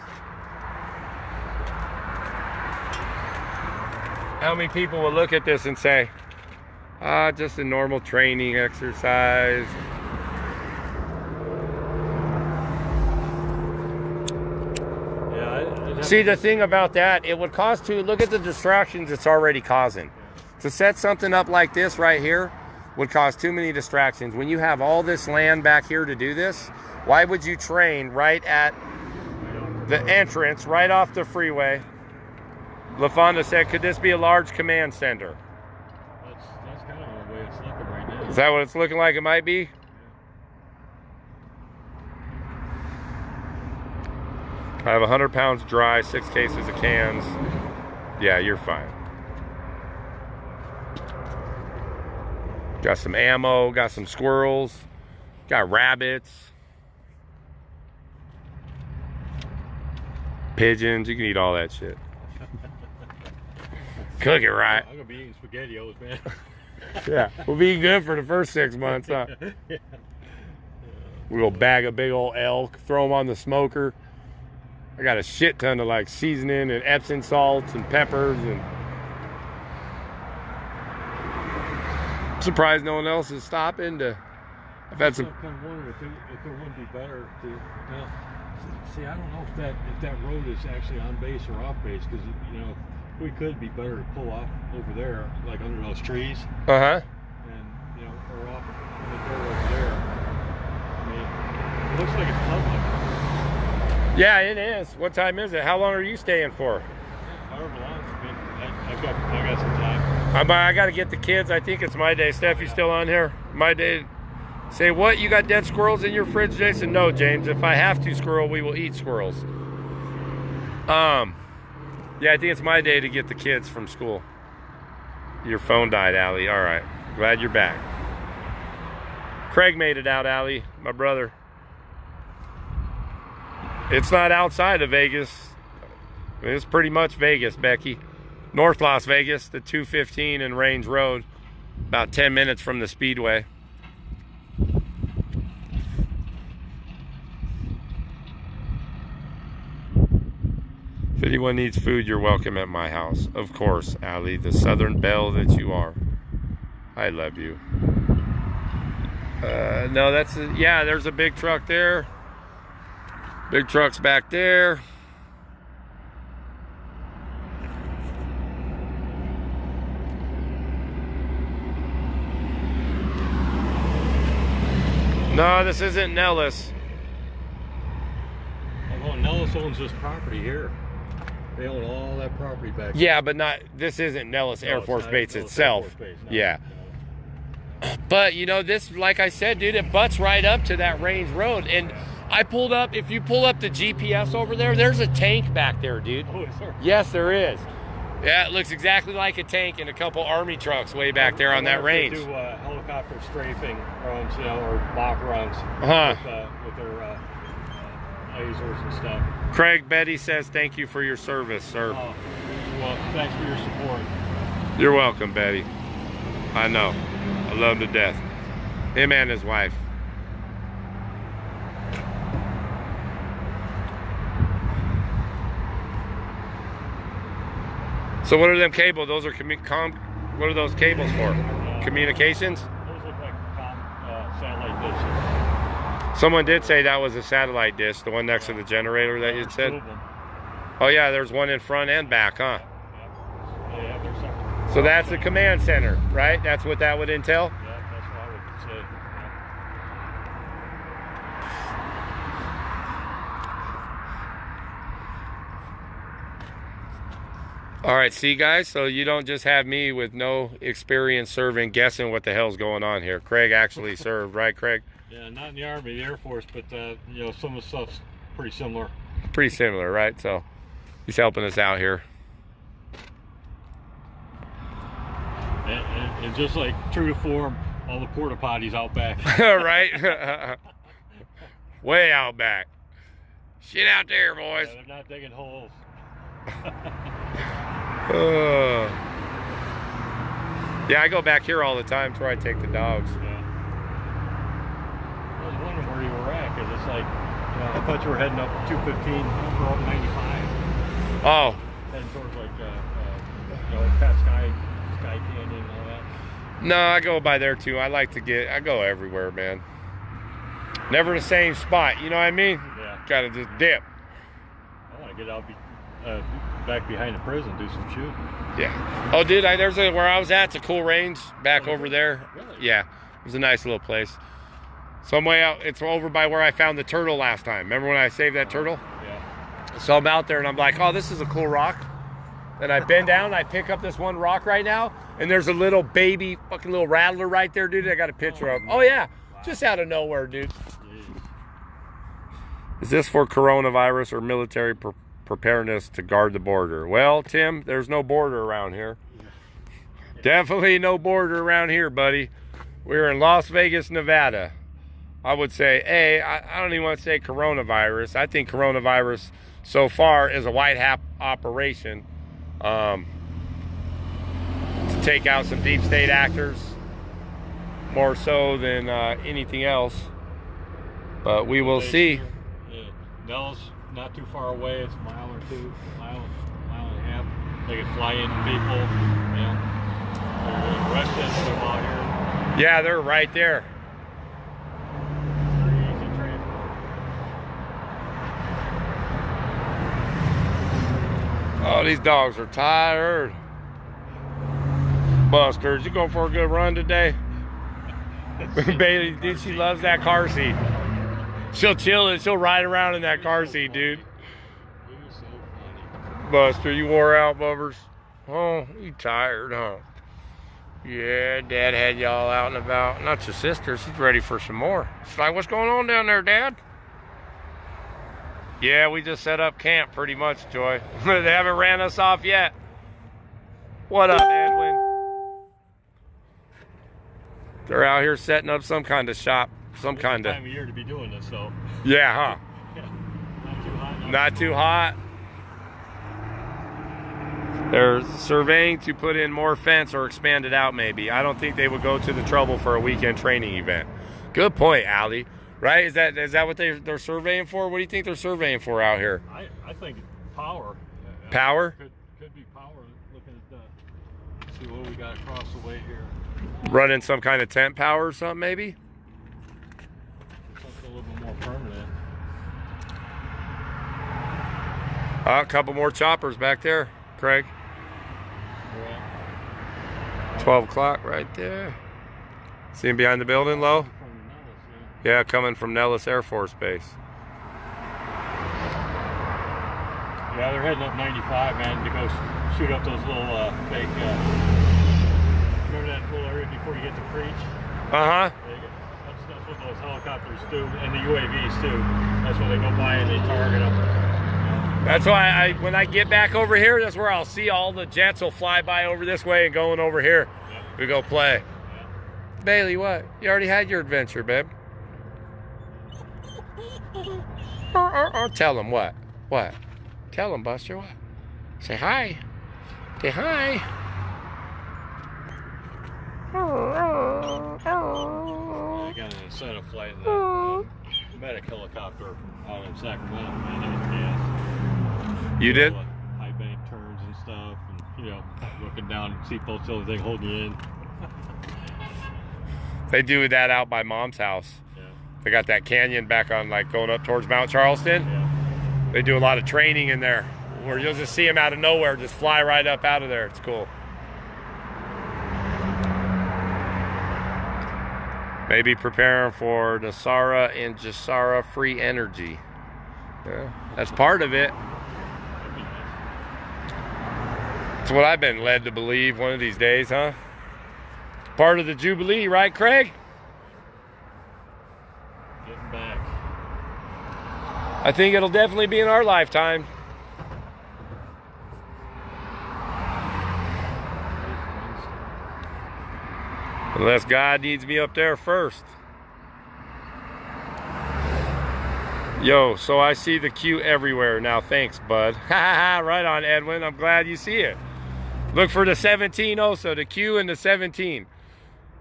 [SPEAKER 1] How many people will look at this and say, just a normal training exercise? See, the thing about that, it would cost look at the distractions it's already causing. To set something up like this right here would cause too many distractions. When you have all this land back here to do this, why would you train right at the entrance, right off the freeway? LaFonda said, could this be a large command center?
[SPEAKER 2] That's kind of the way it's looking right now.
[SPEAKER 1] Is that what it's looking like it might be? I have 100 pounds dry, 6 cases of cans. Yeah, you're fine. Got some ammo, got some squirrels, got rabbits, pigeons. You can eat all that shit. Cook it right.
[SPEAKER 2] I'm gonna be eating SpaghettiOs, man.
[SPEAKER 1] Yeah, we'll be good for the first 6 months, huh?
[SPEAKER 2] Yeah.
[SPEAKER 1] We'll bag a big old elk, throw them on the smoker. I got a shit ton of like seasoning and Epsom salts and peppers, and I'm surprised no one else is stopping to. I've had some.
[SPEAKER 2] I'm kind of wondering if it wouldn't be better to. See, I don't know if that road is actually on base or off base, because we could be better to pull off over there, like under those trees.
[SPEAKER 1] Uh-huh.
[SPEAKER 2] And or off in the dirt over there. I mean, it looks like it's public.
[SPEAKER 1] Yeah, it is. What time is it? How long are you staying for?
[SPEAKER 2] However long. I mean, I got some time.
[SPEAKER 1] I got to get the kids. I think it's my day. Steph, you still on here? My day. Say what? You got dead squirrels in your fridge, Jason? No, James. If I have to squirrel, we will eat squirrels. Yeah, I think it's my day to get the kids from school. Your phone died, Allie. All right. Glad you're back. Craig made it out, Allie, my brother. It's not outside of Vegas. It's pretty much Vegas, Becky. North Las Vegas, the 215 and Range Road. About 10 minutes from the Speedway. If anyone needs food, you're welcome at my house. Of course, Allie, the Southern belle that you are. I love you. No, yeah, there's a big truck there. Big truck's back there. No, this isn't Nellis.
[SPEAKER 2] Although Nellis owns this property here. They own all that property back
[SPEAKER 1] Yeah, but this isn't Nellis Air Force Base itself.
[SPEAKER 2] Air Force Base, no,
[SPEAKER 1] yeah.
[SPEAKER 2] No.
[SPEAKER 1] But, this, like I said, dude, it butts right up to that Range Road. And I pulled up, if you pull up the GPS over there, there's a tank back there, dude.
[SPEAKER 2] Oh, is there?
[SPEAKER 1] Yes, there is. Yeah, it looks exactly like a tank and a couple Army trucks way back there on that range.
[SPEAKER 2] They do helicopter strafing runs, or mock runs with their lasers and stuff.
[SPEAKER 1] Craig Betty says thank you for your service, sir.
[SPEAKER 2] Oh, well, thanks for your support.
[SPEAKER 1] You're welcome, Betty. I know. I love him to death. Him and his wife. So what are them cables? Those are what are those cables for? Communications?
[SPEAKER 2] Those look like satellite dishes.
[SPEAKER 1] Someone did say that was a satellite dish, the one next to the generator that you said. Oh yeah, there's one in front and back, huh?
[SPEAKER 2] Yeah, they're separate.
[SPEAKER 1] So that's the command center, right? That's what that would entail?
[SPEAKER 2] Yeah, that's what I would say.
[SPEAKER 1] All right, see guys, so you don't just have me with no experience serving guessing what the hell's going on here. Craig actually served, right, Craig?
[SPEAKER 2] Yeah, not in the Army, the Air Force, but some of the stuff's pretty similar.
[SPEAKER 1] Pretty similar, right? So he's helping us out here.
[SPEAKER 2] And just like true to form, all the porta potties out back.
[SPEAKER 1] Right? Way out back. Shit out there, boys.
[SPEAKER 2] Yeah, they're not digging holes.
[SPEAKER 1] Yeah, I go back here all the time. It's where I take the dogs.
[SPEAKER 2] Yeah. I was wondering where you were at, because it's like, I thought you were heading up 215 over up 95.
[SPEAKER 1] Oh.
[SPEAKER 2] Heading towards like, past Sky Canyon and all that.
[SPEAKER 1] No, I go by there too. I go everywhere, man. Never the same spot, you know what I mean?
[SPEAKER 2] Yeah.
[SPEAKER 1] Gotta just dip.
[SPEAKER 2] I want to get out back behind the prison, do some shooting.
[SPEAKER 1] Yeah. Oh, dude, where I was at. It's a cool range back over there.
[SPEAKER 2] Really?
[SPEAKER 1] Yeah. It was a nice little place. Some way out. It's over by where I found the turtle last time. Remember when I saved that turtle?
[SPEAKER 2] Yeah.
[SPEAKER 1] So I'm out there and I'm like, oh, this is a cool rock. Then I bend down, I pick up this one rock right now, and there's a little baby fucking little rattler right there, dude. I got a picture of. Oh yeah, just out of nowhere, dude.
[SPEAKER 2] Jeez.
[SPEAKER 1] Is this for coronavirus or military preparedness to guard the border? Well, Tim, there's no border around here. Definitely no border around here, buddy. We're in Las Vegas, Nevada. I would say, I don't even want to say coronavirus. I think coronavirus so far is a white hat operation to take out some deep state actors, more so than anything else. But we will see.
[SPEAKER 2] Yeah. Nell's not too far away. It's a mile or two, mile and a half. They can fly in people. Yeah. The rest of them out here.
[SPEAKER 1] Yeah, they're right there.
[SPEAKER 2] Pretty easy transport.
[SPEAKER 1] Oh, these dogs are tired. Busters, you going for a good run today? Bailey, dude, she loves that car seat. She'll chill and she'll ride around in that car seat, dude.
[SPEAKER 2] You're so funny.
[SPEAKER 1] Buster, you wore out, Bubbers? Oh, you tired, huh? Yeah, Dad had y'all out and about. Not your sister. She's ready for some more. She's like, what's going on down there, Dad? Yeah, we just set up camp pretty much, Joy. They haven't ran us off yet. What up, Edwin? They're out here setting up some kind of shop. Some kind of
[SPEAKER 2] time of year to be doing this, so.
[SPEAKER 1] Yeah, huh?
[SPEAKER 2] Yeah. Not too hot.
[SPEAKER 1] Not too hot. They're surveying to put in more fence or expand it out, maybe. I don't think they would go to the trouble for a weekend training event. Good point, Allie. Right? Is that what they're surveying for? What do you think they're surveying for out here?
[SPEAKER 2] I think power.
[SPEAKER 1] Power?
[SPEAKER 2] Could be power. Looking at see what we got across the way here.
[SPEAKER 1] Running some kind of tent power or something, maybe?
[SPEAKER 2] Something a little bit more permanent.
[SPEAKER 1] A couple more choppers back there, Craig.
[SPEAKER 2] Yeah.
[SPEAKER 1] 12 o'clock right there. See him behind the building, low? Yeah, coming from Nellis Air Force Base.
[SPEAKER 2] Yeah, they're heading up 95, man, to go shoot up those little fake. Remember that little area before you get to Preach?
[SPEAKER 1] Uh-huh.
[SPEAKER 2] That's what those helicopters do, and the UAVs too. That's when they go by and they target them.
[SPEAKER 1] That's why when I get back over here, that's where I'll see all the jets will fly by over this way and going over here.
[SPEAKER 2] Yep.
[SPEAKER 1] We go play.
[SPEAKER 2] Yep.
[SPEAKER 1] Bailey, what? You already had your adventure, babe. Tell him what? What? Tell him, Buster, what? Say hi. Say hi.
[SPEAKER 2] I got an incentive flight in the medic helicopter out in Sacramento, man. That was gas.
[SPEAKER 1] You did?
[SPEAKER 2] High bank turns and stuff, and looking down, seatbelts, the only thing holding you in.
[SPEAKER 1] They do that out by Mom's house.
[SPEAKER 2] Yeah.
[SPEAKER 1] They got that canyon back on, like going up towards Mount Charleston.
[SPEAKER 2] Yeah.
[SPEAKER 1] They do a lot of training in there, where you'll just see them out of nowhere, just fly right up out of there. It's cool. Maybe preparing for Nasara and Jasara free energy. Yeah, that's part of it. That's what I've been led to believe one of these days, huh? Part of the Jubilee, right, Craig?
[SPEAKER 2] Getting back.
[SPEAKER 1] I think it'll definitely be in our lifetime. Unless God needs me up there first. Yo, so I see the Q everywhere now. Thanks, bud. Right on, Edwin. I'm glad you see it. Look for the 17 also, the Q and the 17.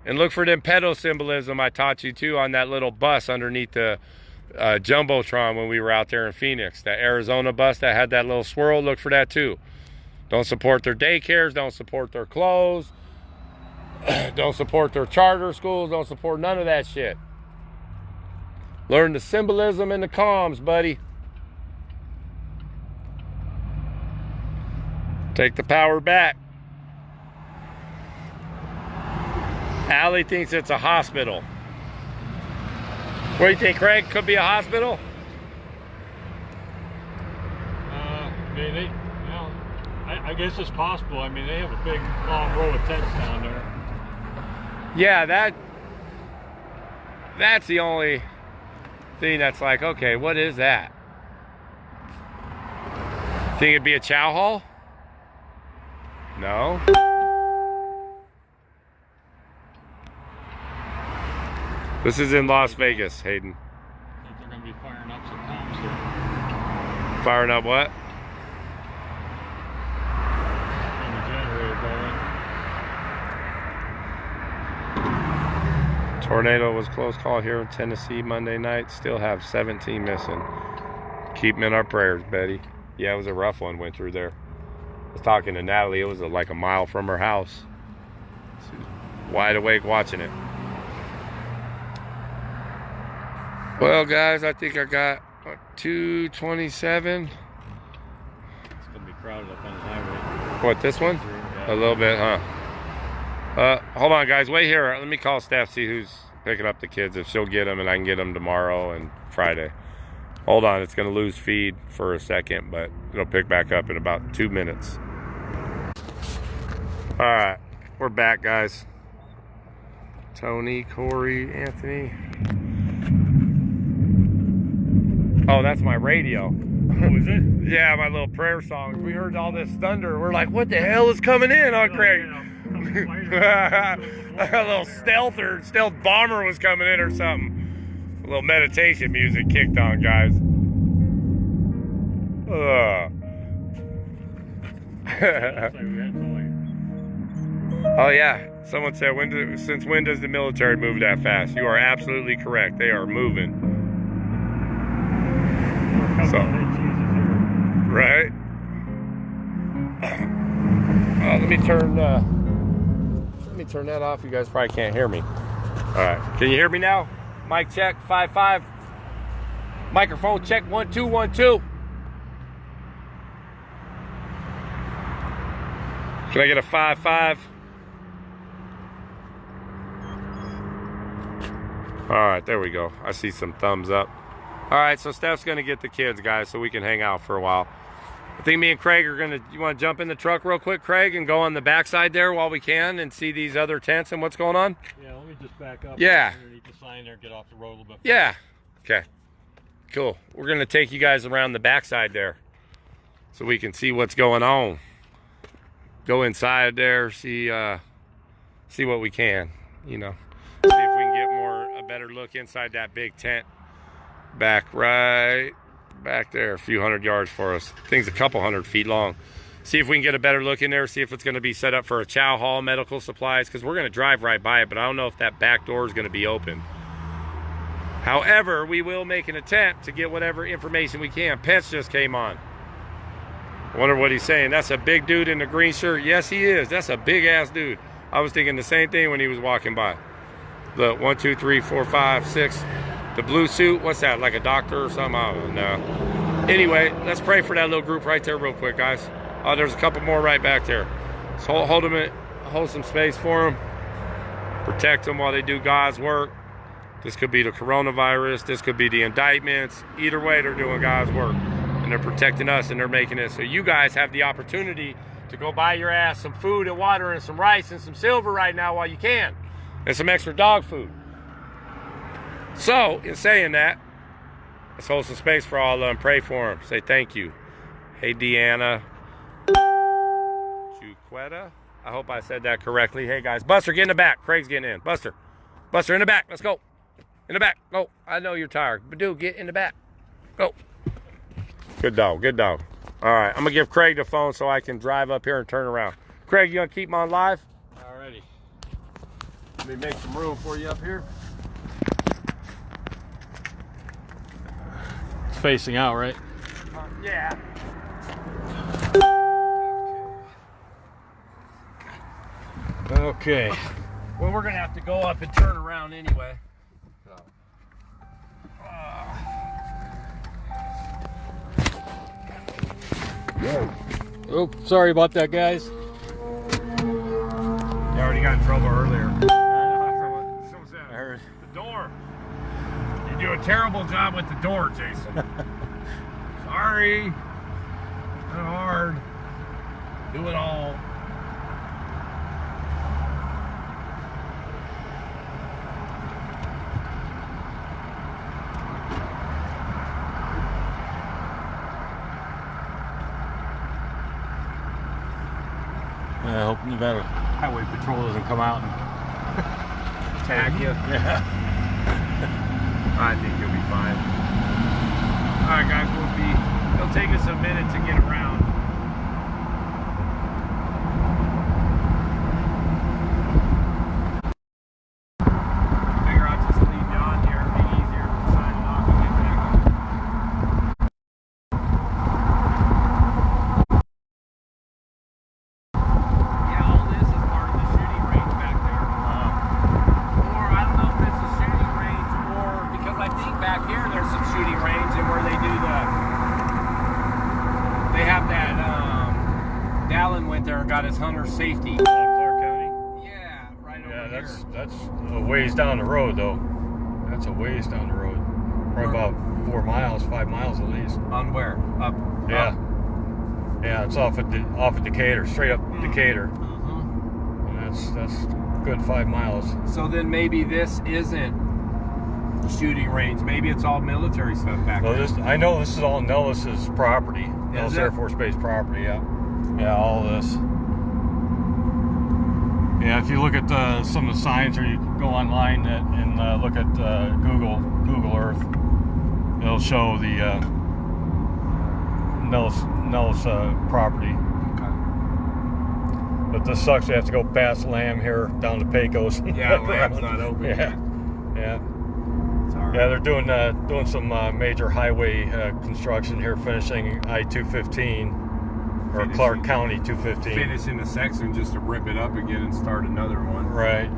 [SPEAKER 1] And look for them pedo symbolism I taught you too on that little bus underneath the Jumbotron when we were out there in Phoenix. That Arizona bus that had that little swirl, look for that too. Don't support their daycares, don't support their clothes, don't support their charter schools, don't support none of that shit. Learn the symbolism and the comms, buddy. Take the power back. Allie thinks it's a hospital. What do you think, Craig? Could be a hospital?
[SPEAKER 2] Maybe. Well, I guess it's possible. I mean, they have a big, long row of tents down there.
[SPEAKER 1] Yeah, that's the only thing that's like, okay, what is that? Think it'd be a chow hall? No. This is in Las Vegas, Hayden.
[SPEAKER 2] I think they're going to be firing up some bombs here.
[SPEAKER 1] Firing up what?
[SPEAKER 2] And the generator going.
[SPEAKER 1] Tornado was close call here in Tennessee Monday night. Still have 17 missing. Keep them in our prayers, Betty. Yeah, it was a rough one went through there. I was talking to Natalie. It was like a mile from her house. She's wide awake watching it. Well, guys, I think I got 227.
[SPEAKER 2] It's going to be crowded up on the highway.
[SPEAKER 1] What, this one?
[SPEAKER 2] Yeah.
[SPEAKER 1] A little bit, huh? Hold on, guys. Wait here. Let me call Steph, see who's picking up the kids. If she'll get them, and I can get them tomorrow and Friday. Hold on. It's going to lose feed for a second, but it'll pick back up in about 2 minutes. All right. We're back, guys. Tony, Corey, Anthony. Oh, that's my radio.
[SPEAKER 2] Oh, is it?
[SPEAKER 1] Yeah, my little prayer songs. We heard all this thunder. We're like, what the hell is coming in, huh, Craig? A little stealth bomber was coming in or something. A little meditation music kicked on, guys. Oh, yeah. Someone said, since when does the military move that fast? You are absolutely correct. They are moving. So, right? Let me turn that off. You guys probably can't hear me. All right, can you hear me now? Mic check 5-5. Microphone check 1 2 1 2. Can I get a 5-5? All right, there we go. I see some thumbs up. All right, so Steph's gonna get the kids, guys, so we can hang out for a while. I think me and Craig are gonna, you wanna jump in the truck real quick, Craig, and go on the backside there while we can and see these other tents and what's going on?
[SPEAKER 2] Yeah, let me just back up.
[SPEAKER 1] Yeah.
[SPEAKER 2] Underneath the sign there, get off the road a little bit.
[SPEAKER 1] Yeah, okay, cool. We're gonna take you guys around the backside there so we can see what's going on. Go inside there, see what we can, you know. See if we can get a better look inside that big tent. Right back there, a few hundred yards for us. Thing's a couple 100 feet long. See if we can get a better look in there, see if it's going to be set up for a chow hall, medical supplies, because we're going to drive right by it, but I don't know if that back door is going to be open. However, we will make an attempt to get whatever information we can. Pence just came on. I wonder what he's saying. That's a big dude in the green shirt. Yes, he is. That's a big ass dude. I was thinking the same thing when he was walking by. Look, 1 2 3 4 5 6. The blue suit, what's that, like a doctor or something? I don't know. Anyway, let's pray for that little group right there real quick, guys. Oh, there's a couple more right back there. So hold some space for them. Protect them while they do God's work. This could be the coronavirus. This could be the indictments. Either way, they're doing God's work. And they're protecting us, and they're making it so you guys have the opportunity to go buy your ass some food and water and some rice and some silver right now while you can. And some extra dog food. So, in saying that, let's hold some space for all of them. Pray for them. Say thank you. Hey, Deanna. Juquetta. I hope I said that correctly. Hey, guys. Buster, get in the back. Craig's getting in. Buster, in the back. Let's go. In the back. Go. I know you're tired, but dude, get in the back. Go. Good dog. Good dog. All right. I'm going to give Craig the phone so I can drive up here and turn around. Craig, you going to keep him on live?
[SPEAKER 2] Alrighty.
[SPEAKER 1] Let me make some room for you up here.
[SPEAKER 2] facing out, right?
[SPEAKER 1] Yeah.
[SPEAKER 2] Okay.
[SPEAKER 1] Well, we're gonna have to go up and turn around anyway.
[SPEAKER 2] Oh, sorry about that, guys.
[SPEAKER 1] You already got in trouble earlier.
[SPEAKER 2] I heard.
[SPEAKER 1] The door. You do a terrible job with the door, Jason. Sorry. Not hard. Do it all.
[SPEAKER 2] I hope Nevada Highway Patrol doesn't come out and
[SPEAKER 1] Tag you.
[SPEAKER 2] yeah.
[SPEAKER 1] I think you'll be fine. Alright guys, it'll take us a minute to get around. Figure I'll just leave you on here. It'll be easier to sign it off and get back on. Yeah, all this is part of the shooting range back there. Or I don't know if it's a shooting range or because I think back here there's some shooting range and where they do they have that Dallin went there and got his hunter safety.
[SPEAKER 2] Clark County.
[SPEAKER 1] Yeah, right over
[SPEAKER 2] Yeah,
[SPEAKER 1] here.
[SPEAKER 2] that's a ways down the road though. That's a ways down the road. Probably about 4 miles, 5 miles at least.
[SPEAKER 1] On where? Up.
[SPEAKER 2] Yeah.
[SPEAKER 1] Up.
[SPEAKER 2] Yeah, it's off at Decatur, straight up Decatur.
[SPEAKER 1] Mm-hmm.
[SPEAKER 2] And that's good 5 miles.
[SPEAKER 1] So then maybe this isn't a shooting range. Maybe it's all military stuff back
[SPEAKER 2] Well,
[SPEAKER 1] there.
[SPEAKER 2] I know this is all Nellis's property. Nellis
[SPEAKER 1] it?
[SPEAKER 2] Air Force Base property, yeah. Yeah, all this. Yeah, if you look at some of the signs, or you go online and look at Google Earth, it'll show the Nellis property.
[SPEAKER 1] Okay.
[SPEAKER 2] But this sucks. We have to go past Lamb here down to Pecos.
[SPEAKER 1] Yeah, Lamb's not open
[SPEAKER 2] Yeah,
[SPEAKER 1] yet.
[SPEAKER 2] yeah.
[SPEAKER 1] It's all right.
[SPEAKER 2] Yeah, they're doing some major highway construction here, finishing I-215 or
[SPEAKER 1] Finishing.
[SPEAKER 2] Clark County 215.
[SPEAKER 1] Finishing the section just to rip it up again and start another one.
[SPEAKER 2] Right.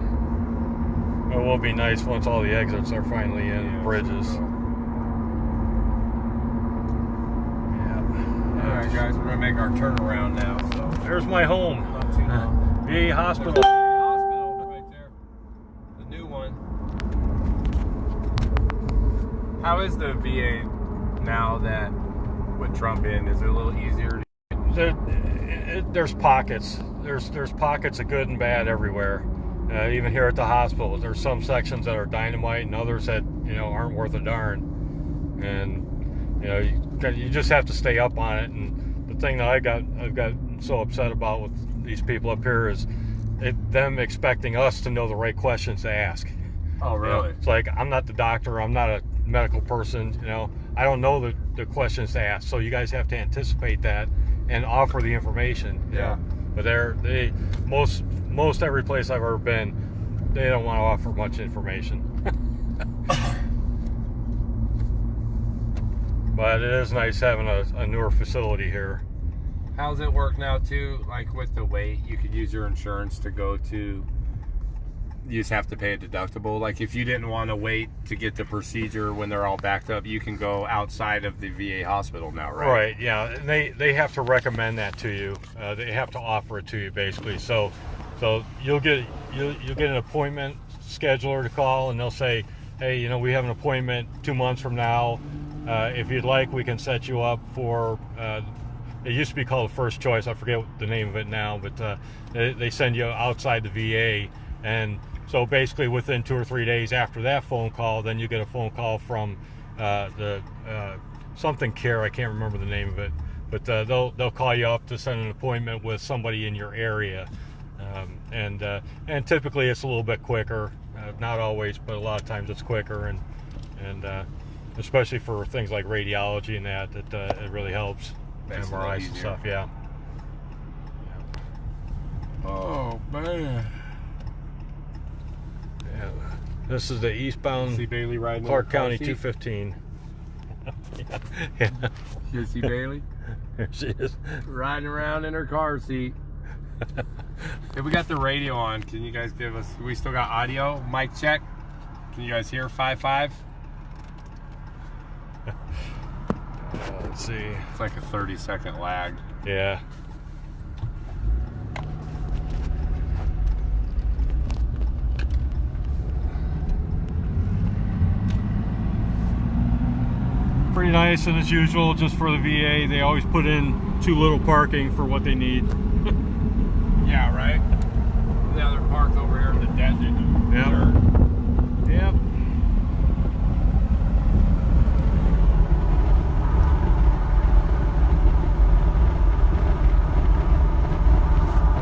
[SPEAKER 2] It will be nice once all the exits are finally in,
[SPEAKER 1] Yeah,
[SPEAKER 2] bridges.
[SPEAKER 1] so-
[SPEAKER 2] Yeah.
[SPEAKER 1] All right, guys, we're gonna make our turnaround now. So
[SPEAKER 2] There's my home,
[SPEAKER 1] not too long.
[SPEAKER 2] VA Hospital.
[SPEAKER 1] There's the hospital right there, the new one. How is the VA now that with Trump in? Is it a little easier to
[SPEAKER 2] There's pockets. There's pockets of good and bad everywhere. Even here at the hospital, there's some sections that are dynamite and others that aren't worth a darn. And you just have to stay up on it. And the thing that I've got so upset about with these people up here is them expecting us to know the right questions to ask.
[SPEAKER 1] Oh, really?
[SPEAKER 2] It's like, I'm not the doctor. I'm not a medical person. I don't know the questions to ask. So you guys have to anticipate that and offer the information.
[SPEAKER 1] Yeah.
[SPEAKER 2] But most every place I've ever been, they don't want to offer much information. But it is nice having a newer facility here.
[SPEAKER 1] How's it work now too? Like with the wait, you could use your insurance to go to. You just have to pay a deductible. Like if you didn't want to wait to get the procedure when they're all backed up, you can go outside of the VA hospital now, right?
[SPEAKER 2] Right. Yeah. And they have to recommend that to you. They have to offer it to you basically. So you'll get an appointment scheduler to call, and they'll say, hey, we have an appointment 2 months from now. If you'd like, we can set you up for. It used to be called First Choice. I forget the name of it now, but they send you outside the VA, and so basically within 2 or 3 days after that phone call, then you get a phone call from the something care. I can't remember the name of it, but they'll call you up to set an appointment with somebody in your area, and typically it's a little bit quicker. Not always, but a lot of times it's quicker, and especially for things like radiology and that it really helps.
[SPEAKER 1] Makes it a lot
[SPEAKER 2] MRIs and
[SPEAKER 1] easier.
[SPEAKER 2] stuff, yeah.
[SPEAKER 1] Oh man.
[SPEAKER 2] Yeah. This is the eastbound
[SPEAKER 1] See Bailey riding
[SPEAKER 2] Clark
[SPEAKER 1] in the car
[SPEAKER 2] County
[SPEAKER 1] seat?
[SPEAKER 2] 215.
[SPEAKER 1] Yeah. You see Bailey?
[SPEAKER 2] There she is.
[SPEAKER 1] Riding around in her car seat. Hey, we got the radio on. Can you guys give us, we still got audio? Mic check. Can you guys hear 5.5?
[SPEAKER 2] Let's see.
[SPEAKER 1] It's like a 30-second lag.
[SPEAKER 2] Yeah. Pretty nice, and as usual, just for the VA, they always put in too little parking for what they need.
[SPEAKER 1] Yeah, right? Yeah, they're parked over here in the desert.
[SPEAKER 2] Yep. Yep.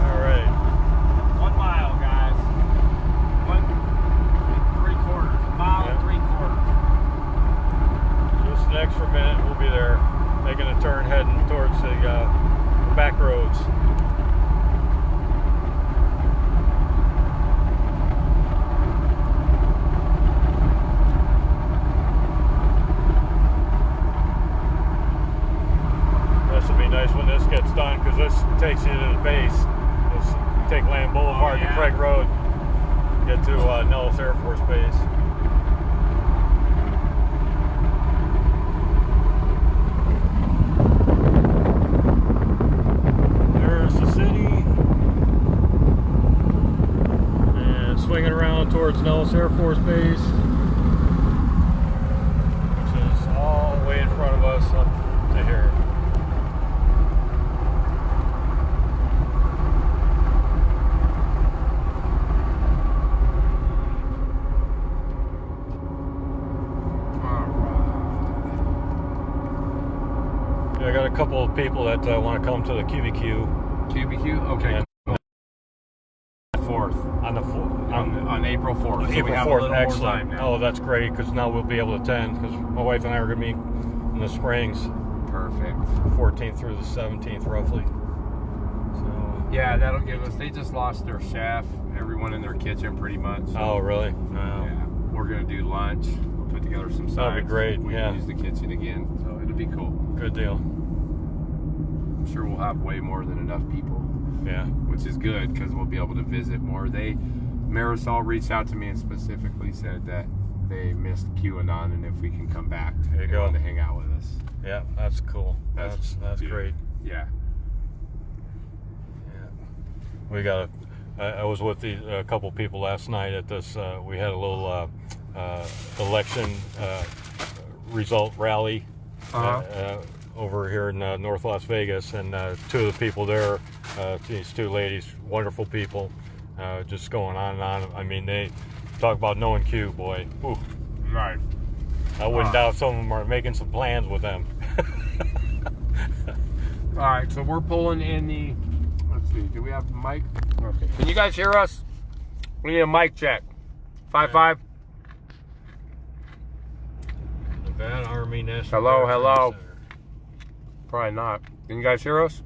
[SPEAKER 2] All right.
[SPEAKER 1] 1 mile, guys. 1 3/4. A mile and 3/4.
[SPEAKER 2] Just an extra minute, we'll be there, making a turn heading towards the back roads. This will be nice when this gets done, because this takes you to the base. Just take Land Boulevard to Craig Road, get to Nellis Air Force Base. There's the city, and swinging around towards Nellis Air Force Base, which is all the way in front of us up to here. I got a couple of people that want to come to the QBQ.
[SPEAKER 1] QBQ? Okay.
[SPEAKER 2] And
[SPEAKER 1] 4th.
[SPEAKER 2] On the
[SPEAKER 1] On April 4th. So
[SPEAKER 2] April
[SPEAKER 1] we have
[SPEAKER 2] 4th,
[SPEAKER 1] a little
[SPEAKER 2] excellent.
[SPEAKER 1] more time now.
[SPEAKER 2] Oh, that's great, because now we'll be able to attend, because my wife and I are going to be in the Springs,
[SPEAKER 1] Perfect.
[SPEAKER 2] 14th through the 17th, roughly. So.
[SPEAKER 1] Yeah, that'll give us, they just lost their chef, everyone in their kitchen pretty much. So,
[SPEAKER 2] Oh, really?
[SPEAKER 1] yeah. We're going to do lunch. We'll put together some signs.
[SPEAKER 2] That'd be great,
[SPEAKER 1] We
[SPEAKER 2] yeah.
[SPEAKER 1] can use the kitchen again, so it'll be cool.
[SPEAKER 2] Good deal.
[SPEAKER 1] I'm sure we'll have way more than enough people,
[SPEAKER 2] Yeah.
[SPEAKER 1] which is good because we'll be able to visit more. Marisol reached out to me and specifically said that they missed QAnon, and if we can come back,
[SPEAKER 2] There you
[SPEAKER 1] they
[SPEAKER 2] go.
[SPEAKER 1] want to hang out with us.
[SPEAKER 2] Yeah, that's cool. That's
[SPEAKER 1] beautiful.
[SPEAKER 2] great.
[SPEAKER 1] Yeah.
[SPEAKER 2] Yeah. We got I was with a couple people last night at this. We had a little election result rally over here in North Las Vegas, and two of the people there, these two ladies, wonderful people, just going on and on. I mean, they talk about knowing Q, boy. Ooh,
[SPEAKER 1] Right.
[SPEAKER 2] I wouldn't doubt some of them are making some plans with them.
[SPEAKER 1] All right, so we're pulling in the. Let's see. Do we have the mic? Okay. Can you guys hear us? We need a mic check. 5.5.
[SPEAKER 2] Nevada Army National
[SPEAKER 1] Hello,
[SPEAKER 2] Guard
[SPEAKER 1] hello.
[SPEAKER 2] Training Center.
[SPEAKER 1] Probably not. Can you guys hear us?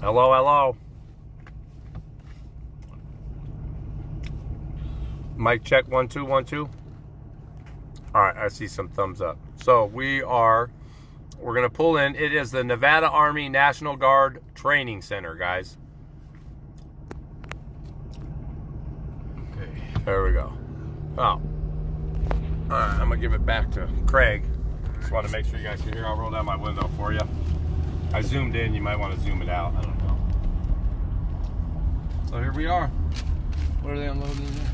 [SPEAKER 1] Hello, hello. Mic check 1 2 1 2. All right, I see some thumbs up. So we're gonna pull in. It is the Nevada Army National Guard Training Center, guys.
[SPEAKER 2] Okay.
[SPEAKER 1] There we go. Oh. All right, I'm gonna give it back to Craig. Just want to make sure you guys can hear. I'll roll down my window for you. I zoomed in. You might want to zoom it out. I don't know. So here we are. What are they unloading in there?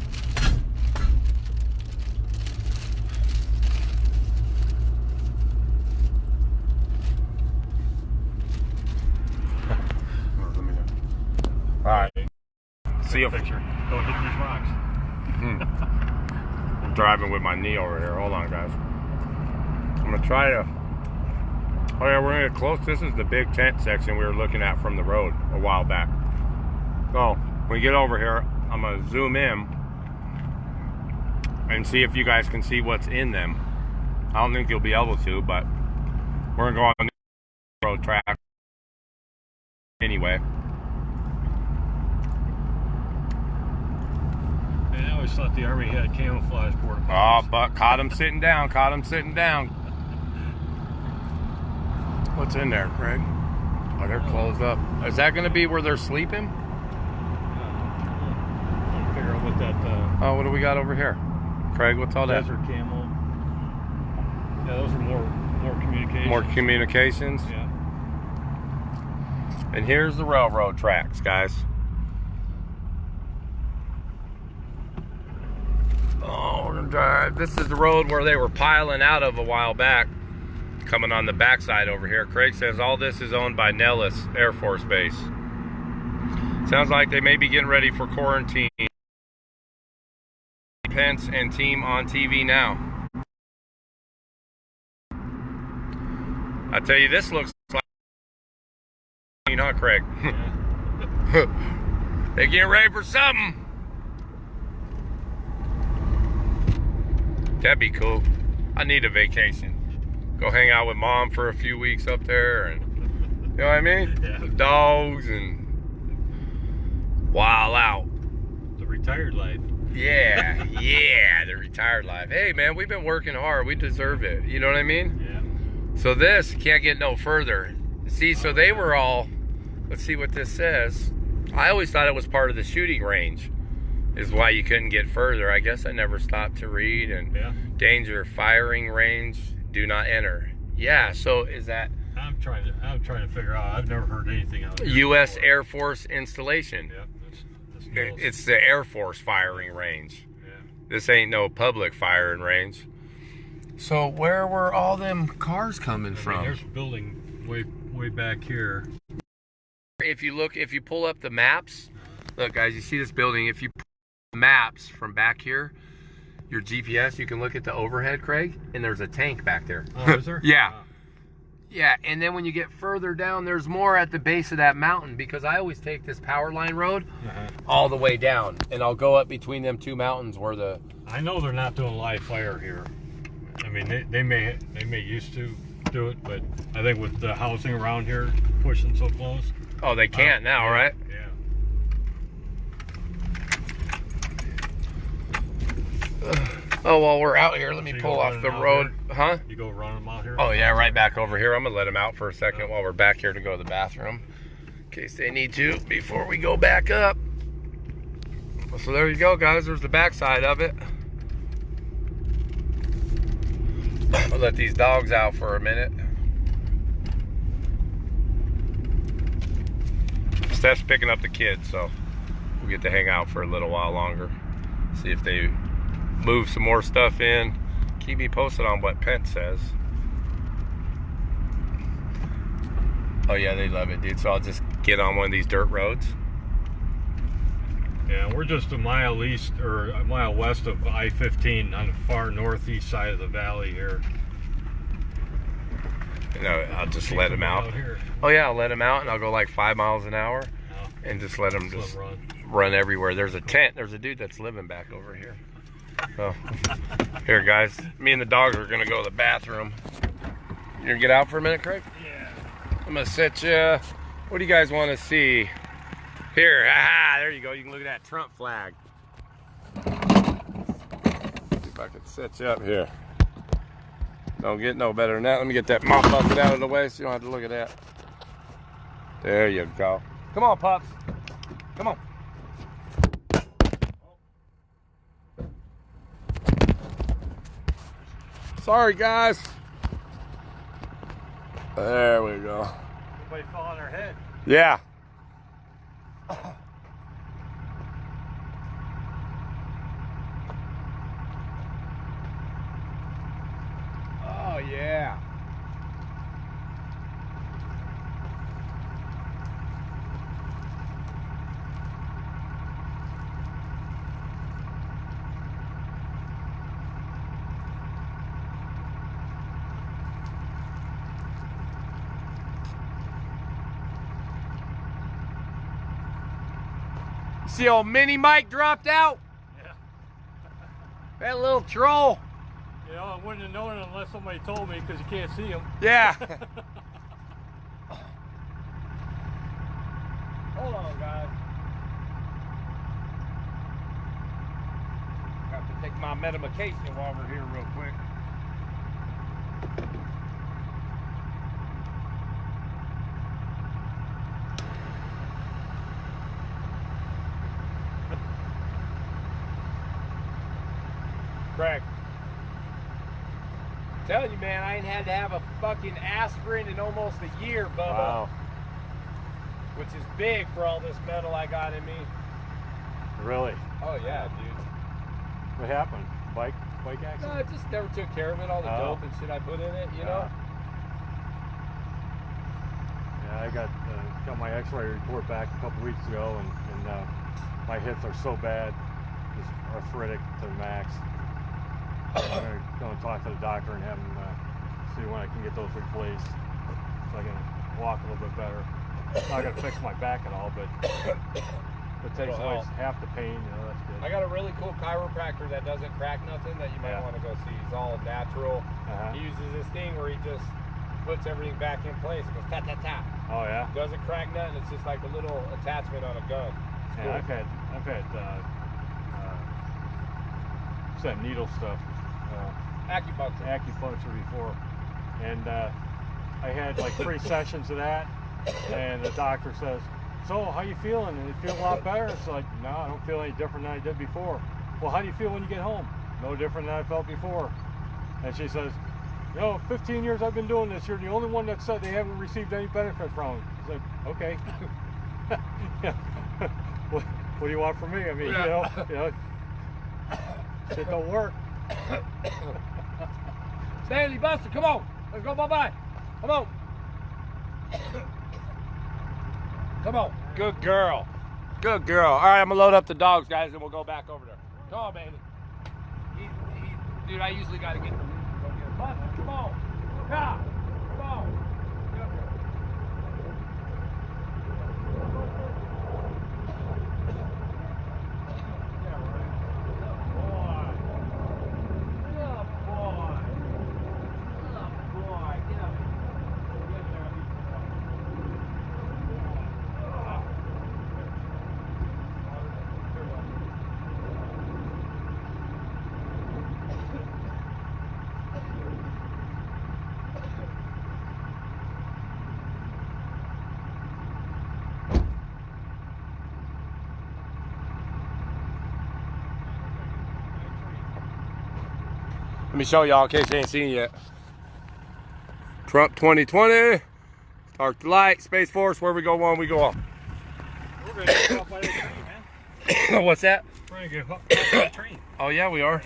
[SPEAKER 1] All right. See you.
[SPEAKER 2] Picture. Don't hit these rocks.
[SPEAKER 1] I'm driving with my knee over here. Hold on, guys. I'm gonna try to. Oh yeah, we're gonna get close. This is the big tent section we were looking at from the road a while back. So when we get over here, I'm gonna zoom in and see if you guys can see what's in them. I don't think you'll be able to, but we're gonna go on the road track anyway.
[SPEAKER 2] Man, I always thought the Army had camouflage porta
[SPEAKER 1] Oh,
[SPEAKER 2] potties.
[SPEAKER 1] but caught him sitting down. Caught him sitting down. What's in there, Craig? Oh, they're closed up. Is that going to be where they're sleeping?
[SPEAKER 2] I'm trying to figure out what that
[SPEAKER 1] Oh, what do we got over here? Craig, what's all that?
[SPEAKER 2] desert camel. Yeah, those are more communications.
[SPEAKER 1] More communications.
[SPEAKER 2] Yeah.
[SPEAKER 1] And here's the railroad tracks, guys. Oh, we're gonna drive. This is the road where they were piling out of a while back. Coming on the backside over here. Craig says all this is owned by Nellis Air Force Base. Sounds like they may be getting ready for quarantine. Pence and team on TV now. I tell you, this looks like, huh, Craig?
[SPEAKER 2] Yeah.
[SPEAKER 1] They getting ready for something. That'd be cool. I need a vacation. Go hang out with Mom for a few weeks up there, and you know what I mean?
[SPEAKER 2] Yeah.
[SPEAKER 1] With dogs and wild out.
[SPEAKER 2] The retired life.
[SPEAKER 1] Yeah, yeah, the retired life. Hey, man, we've been working hard. We deserve it. You know what I mean?
[SPEAKER 2] Yeah.
[SPEAKER 1] So this can't get no further. See, so they were all, let's see what this says. I always thought it was part of the shooting range, is why you couldn't get further. I guess I never stopped to read. And
[SPEAKER 2] Yeah.
[SPEAKER 1] danger, firing range, do not enter. Yeah, so is that
[SPEAKER 2] I'm trying to figure out. I've never heard anything out here
[SPEAKER 1] U.S.
[SPEAKER 2] before.
[SPEAKER 1] Air Force installation?
[SPEAKER 2] Yeah. That's Mills.
[SPEAKER 1] It's the Air Force firing range.
[SPEAKER 2] Yeah.
[SPEAKER 1] This ain't no public firing range. So where were all them cars coming
[SPEAKER 2] I
[SPEAKER 1] from?
[SPEAKER 2] mean, there's a building way back here.
[SPEAKER 1] If you pull up the maps, look guys, you see this building. If you pull up the maps from back here, your GPS, you can look at the overhead, Craig, and there's a tank back there.
[SPEAKER 2] Oh, is there?
[SPEAKER 1] Yeah.
[SPEAKER 2] Wow.
[SPEAKER 1] Yeah, and then when you get further down, there's more at the base of that mountain, because I always take this power line road all the way down, and I'll go up between them two mountains where the...
[SPEAKER 2] I know they're not doing live fire here. I mean, they may used to do it, but I think with the housing around here pushing so close.
[SPEAKER 1] Oh, they can't now,
[SPEAKER 2] yeah,
[SPEAKER 1] right?
[SPEAKER 2] Yeah.
[SPEAKER 1] Oh, while we're out here, let me
[SPEAKER 2] So you
[SPEAKER 1] pull
[SPEAKER 2] go
[SPEAKER 1] off
[SPEAKER 2] running
[SPEAKER 1] the
[SPEAKER 2] out
[SPEAKER 1] road. Huh?
[SPEAKER 2] You go run them out here?
[SPEAKER 1] Oh, yeah, right back over here. I'm going to let them out for a second while we're back here to go to the bathroom, in case they need to, before we go back up. So there you go, guys. There's the backside of it. I'll let these dogs out for a minute. Steph's picking up the kids, so we'll get to hang out for a little while longer. See if they move some more stuff in. Keep me posted on what Pence says. Oh yeah, they love it, dude. So I'll just get on one of these dirt roads.
[SPEAKER 2] Yeah, we're just a mile east or a mile west of I-15 on the far northeast side of the valley here.
[SPEAKER 1] You know, I'll just let them out.
[SPEAKER 2] Here.
[SPEAKER 1] Oh yeah, I'll let them out, and I'll go like 5 miles an hour, and just let them just run everywhere. There's a tent. There's a dude that's living back over here. So here, guys, me and the dogs are gonna go to the bathroom. You gonna get out for a minute, Craig?
[SPEAKER 2] Yeah.
[SPEAKER 1] I'm gonna set you. What do you guys want to see? Here, there you go. You can look at that Trump flag. See if I can set you up here. Don't get no better than that. Let me get that mop bucket out of the way so you don't have to look at that. There you go. Come on, pups. Come on. Sorry, guys. There we go.
[SPEAKER 2] Somebody fell on their head.
[SPEAKER 1] Yeah. Oh, yeah. See old Mini Mike dropped out?
[SPEAKER 2] Yeah.
[SPEAKER 1] That little troll.
[SPEAKER 2] You know, I wouldn't have known it unless somebody told me because you can't see him.
[SPEAKER 1] Yeah. Hold on, guys. my medication while we're here real quick. Craig. I'm telling you, man, I ain't had to have a fucking aspirin in almost a year, Bubba.
[SPEAKER 2] Wow.
[SPEAKER 1] Which is big for all this metal I got in me.
[SPEAKER 2] Really?
[SPEAKER 1] Oh yeah, dude.
[SPEAKER 2] What happened? Bike accident?
[SPEAKER 1] No, I just never took care of it. All the dope and shit I put in it, you know.
[SPEAKER 2] Yeah, I got my X-ray report back a couple weeks ago, and my hips are so bad, just arthritic to the max. I'm gonna go and talk to the doctor and have him see when I can get those replaced, so I can walk a little bit better. I'm not gonna fix my back at all, but it takes away half the pain. You know, that's good.
[SPEAKER 1] I got a really cool chiropractor that doesn't crack nothing that you might want to go see. He's all natural. He uses this thing where he just puts everything back in place. It goes ta ta ta.
[SPEAKER 2] Oh yeah.
[SPEAKER 1] Doesn't crack nothing. It's just like a little attachment on a gun. It's cool.
[SPEAKER 2] I've had some needle stuff. Acupuncture before, and I had like 3 sessions of that, and the doctor says, "So how you feeling? And you feel a lot better?" It's like, "No, I don't feel any different than I did before." "Well, how do you feel when you get home?" "No different than I felt before." And she says, "You know, 15 years I've been doing this. You're the only one that said they haven't received any benefit from it." It's like, okay. what do you want from me? I mean, you know, shit don't work.
[SPEAKER 1] Stanley, Buster, come on. Let's go bye-bye. Come on. Come on. Good girl. Good girl. All right, I'm going to load up the dogs, guys, and we'll go back over there. Come on, baby. Dude, I usually got to get them. Go get them. Buster, come on. Yeah. Come on. Get up here. Let me show y'all in case you ain't seen yet. Trump 2020. Dark to light. Space Force. Where we go one, we go off.
[SPEAKER 2] We're going to get off by the train, man.
[SPEAKER 1] What's that?
[SPEAKER 2] We're going to get off by the train.
[SPEAKER 1] Oh yeah, we are.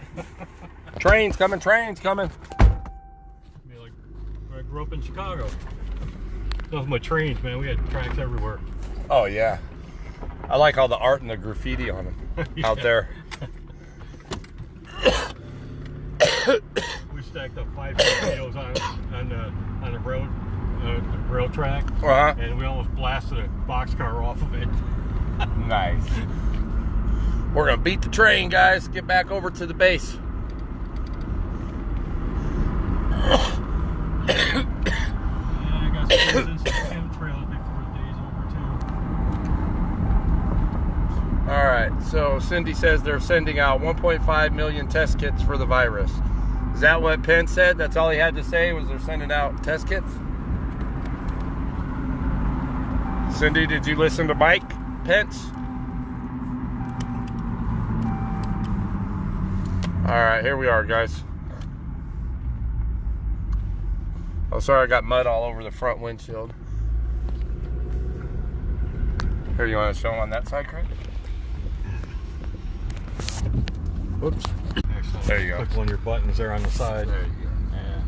[SPEAKER 1] Trains coming. Trains coming.
[SPEAKER 2] Be like where I grew up in Chicago. Those my trains, man. We had tracks everywhere.
[SPEAKER 1] Oh yeah. I like all the art and the graffiti on them out there.
[SPEAKER 2] We stacked up 5 torpedoes on the rail track, and we almost blasted a boxcar off of it.
[SPEAKER 1] Nice. We're gonna beat the train, guys. Get back over to the base.
[SPEAKER 2] Yeah, I got some chemtrails before the day's over too.
[SPEAKER 1] All right. So Cindy says they're sending out 1.5 million test kits for the virus. Is that what Pence said? That's all he had to say, was they're sending out test kits? Cindy, did you listen to Mike Pence? All right, here we are, guys. Oh, sorry, I got mud all over the front windshield. Here, you want to show them on that side, Craig? Whoops.
[SPEAKER 2] Excellent.
[SPEAKER 1] There you go.
[SPEAKER 2] Click one of your buttons there on the side.
[SPEAKER 1] There you go.
[SPEAKER 2] Yeah.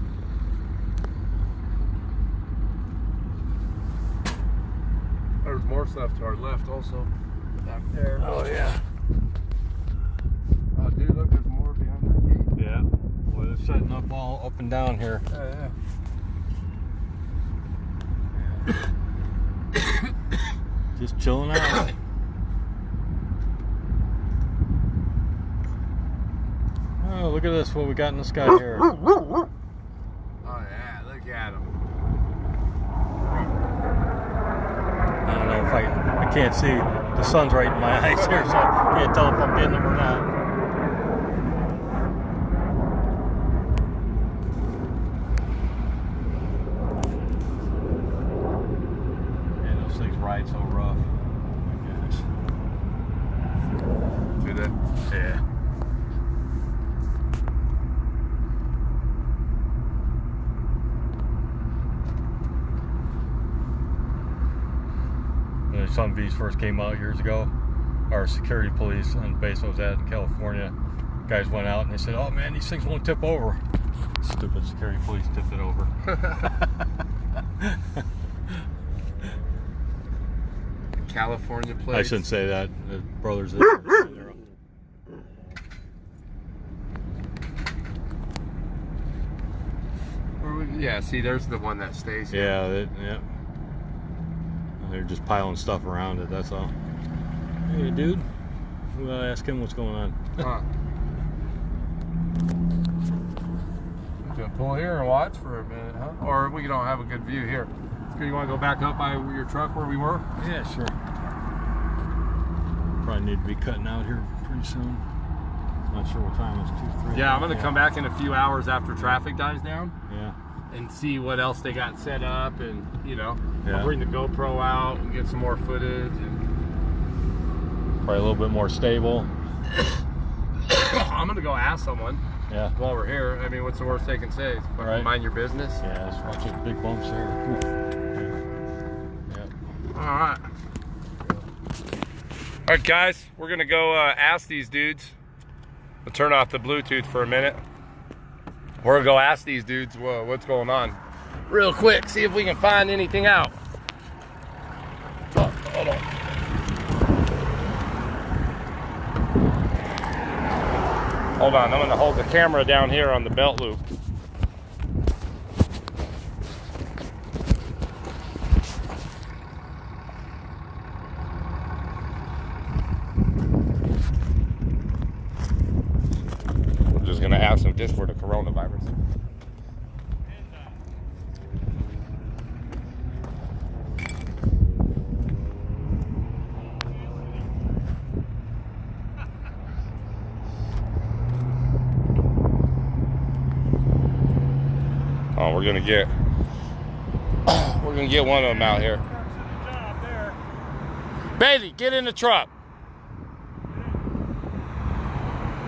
[SPEAKER 1] There's more stuff to our left also. Back there.
[SPEAKER 2] Oh, yeah.
[SPEAKER 1] Oh, dude, look, there's more behind that gate.
[SPEAKER 2] Yeah. Well, it's setting up all up and down here.
[SPEAKER 1] Oh, yeah.
[SPEAKER 2] Just chilling out. Oh, look at this, what we got in the sky here.
[SPEAKER 1] Oh, yeah, look at him.
[SPEAKER 2] I don't know if I can't see. The sun's right in my eyes here, so I can't tell if I'm getting them or not. the Humvees first came out years ago, our security police on the base I was at in California, guys went out and they said, "Oh man, these things won't tip over." Stupid security police tipped it over.
[SPEAKER 1] California place.
[SPEAKER 2] I shouldn't say that. The brothers.
[SPEAKER 1] Yeah, see, there's the one that stays here.
[SPEAKER 2] Yeah. They're just piling stuff around it. That's all. Hey, dude. We'll ask him what's going on.
[SPEAKER 1] Huh. We can pull here and watch for a minute, huh? Or we don't have a good view here. You want to go back up by your truck where we were?
[SPEAKER 2] Yeah, sure. Probably need to be cutting out here pretty soon. Not sure what time it's 2, 3.
[SPEAKER 1] Yeah, I'm gonna come back in a few hours after traffic dies down.
[SPEAKER 2] Yeah.
[SPEAKER 1] And see what else they got set up, and
[SPEAKER 2] Yeah.
[SPEAKER 1] I'll bring the GoPro out and get some more footage. And
[SPEAKER 2] Probably a little bit more stable.
[SPEAKER 1] I'm gonna go ask someone.
[SPEAKER 2] Yeah.
[SPEAKER 1] While we're here, I mean, what's the worst they can say?
[SPEAKER 2] Right.
[SPEAKER 1] Mind your business.
[SPEAKER 2] Yeah, just watch those big bumps there. Yeah.
[SPEAKER 1] All right. All right, guys, we're gonna go ask these dudes. We'll turn off the Bluetooth for a minute. We're gonna go ask these dudes what's going on real quick, see if we can find anything out. Oh, hold on. Hold on, I'm gonna hold the camera down here on the belt loop. I'm just gonna ask them just for the coronavirus. Oh, we're gonna get one of them out here. Bailey, get in the truck.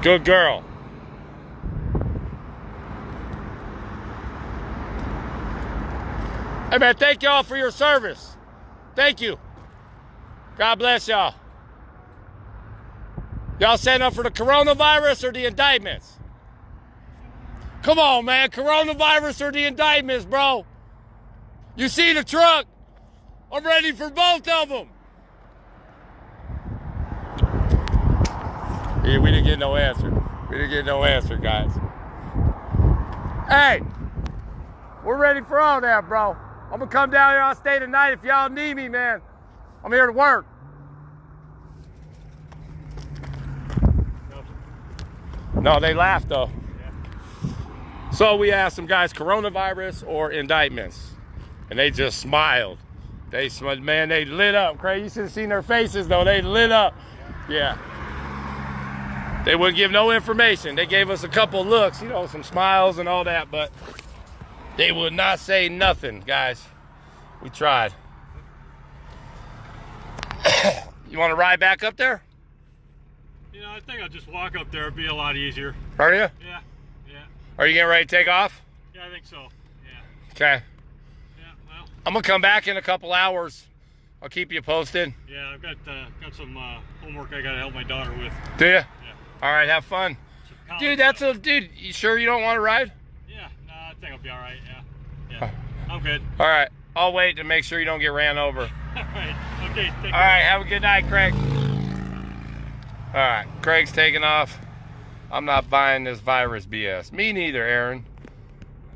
[SPEAKER 1] Good girl. Hey man, thank y'all for your service. Thank you. God bless y'all. Y'all setting up for the coronavirus or the indictments? Come on, man. Coronavirus or the indictments, bro. You see the truck? I'm ready for both of them. Yeah, we didn't get no answer. We didn't get no answer, guys. Hey, we're ready for all that, bro. I'm gonna come down here. I'll stay tonight if y'all need me, man. I'm here to work. No, they laughed though. So we asked them guys, coronavirus or indictments, and they just smiled. They smiled, man. They lit up. Craig, you should have seen their faces though. They lit up. Yeah. They wouldn't give no information. They gave us a couple looks, you know, some smiles and all that, but they would not say nothing, guys. We tried. You want to ride back up there?
[SPEAKER 2] You know, I think I'll just walk up there. It'd be a lot easier.
[SPEAKER 1] Are you?
[SPEAKER 2] Yeah.
[SPEAKER 1] Are you getting ready to take off?
[SPEAKER 2] Yeah, I think so. Yeah.
[SPEAKER 1] Okay.
[SPEAKER 2] Yeah, well.
[SPEAKER 1] I'm going to come back in a couple hours. I'll keep you posted.
[SPEAKER 2] Yeah, I've got some homework I got to help my daughter with.
[SPEAKER 1] Do you?
[SPEAKER 2] Yeah.
[SPEAKER 1] All right, have fun. Dude, dude, you sure you don't want to ride?
[SPEAKER 2] Yeah, no, I think I'll be all right. Yeah. I'm good.
[SPEAKER 1] All right. I'll wait to make sure you don't get ran over.
[SPEAKER 2] All right. Okay.
[SPEAKER 1] All right. Have a good night, Craig. All right. Craig's taking off. I'm not buying this virus BS. Me neither, Aaron.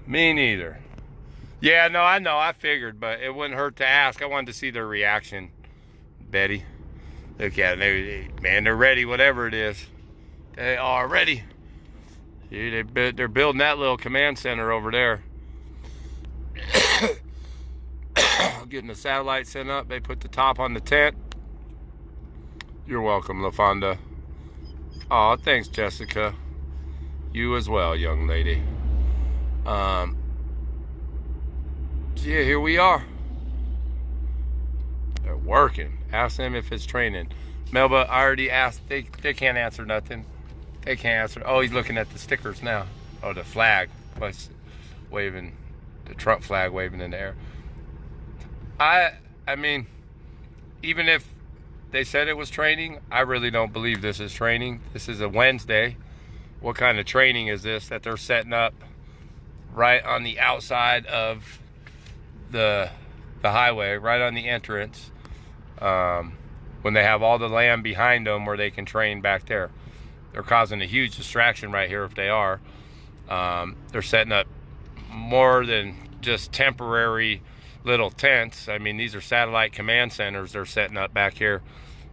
[SPEAKER 1] Me neither. Yeah, no, I know. I figured, but it wouldn't hurt to ask. I wanted to see their reaction. Betty. Look at it. Man, they're ready, whatever it is. They are ready. See, they're building that little command center over there. Getting the satellite sent up. They put the top on the tent. You're welcome, LaFonda. Oh, thanks, Jessica. You as well, young lady. Yeah, here we are. They're working. Ask them if it's training. Melba, I already asked. They can't answer nothing. They can't answer. Oh, he's looking at the stickers now. Oh, the flag. Waving. The Trump flag waving in the air. I mean, even if they said it was training, I really don't believe this is training. This is a Wednesday. What kind of training is this that they're setting up right on the outside of the highway, right on the entrance, when they have all the land behind them where they can train back there? They're causing a huge distraction right here if they are. They're setting up more than just temporary little tents. I mean, these are satellite command centers they're setting up back here.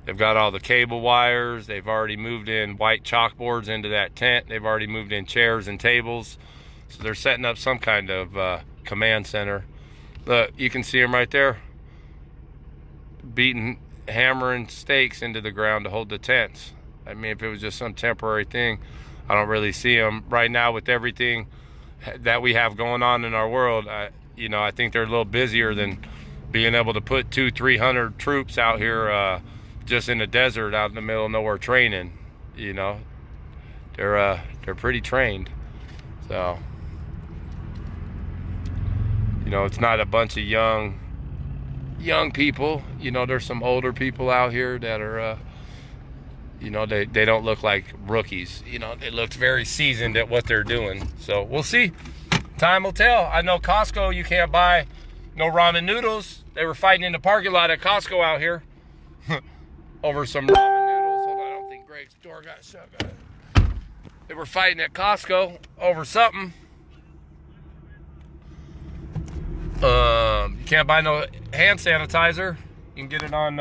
[SPEAKER 1] They've got all the cable wires. They've already moved in white chalkboards into that tent. They've already moved in chairs and tables. So they're setting up some kind of command center. Look, you can see them right there, hammering stakes into the ground to hold the tents. I mean, if it was just some temporary thing, I don't really see them right now with everything that we have going on in our world. I think they're a little busier than being able to put 200-300 troops out here just in the desert out in the middle of nowhere training. They're pretty trained. So, it's not a bunch of young people. There's some older people out here that are they don't look like rookies. They look very seasoned at what they're doing. So we'll see. Time will tell. I know Costco, you can't buy no ramen noodles. They were fighting in the parking lot at Costco out here over some ramen noodles. Hold on, I don't think Greg's door got shut. They were fighting at Costco over something. You can't buy no hand sanitizer. You can get it on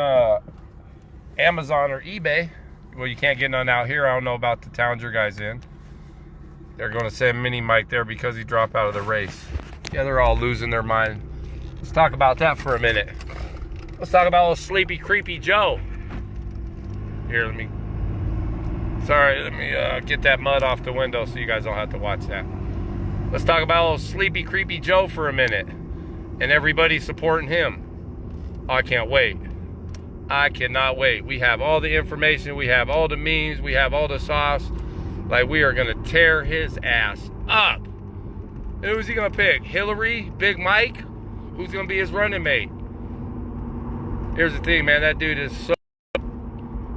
[SPEAKER 1] Amazon or eBay. Well, you can't get none out here. I don't know about the towns your guys in. They're going to send Mini Mike there because he dropped out of the race. Yeah, they're all losing their mind. Let's talk about that for a minute. Let's talk about little sleepy, creepy Joe. Here, let me get that mud off the window so you guys don't have to watch that. Let's talk about little sleepy, creepy Joe for a minute. And everybody supporting him. Oh, I can't wait. I cannot wait. We have all the information. We have all the memes. We have all the sauce. Like, we are going to tear his ass up. And who's he going to pick? Hillary? Big Mike? Who's going to be his running mate? Here's the thing, man. That dude is so...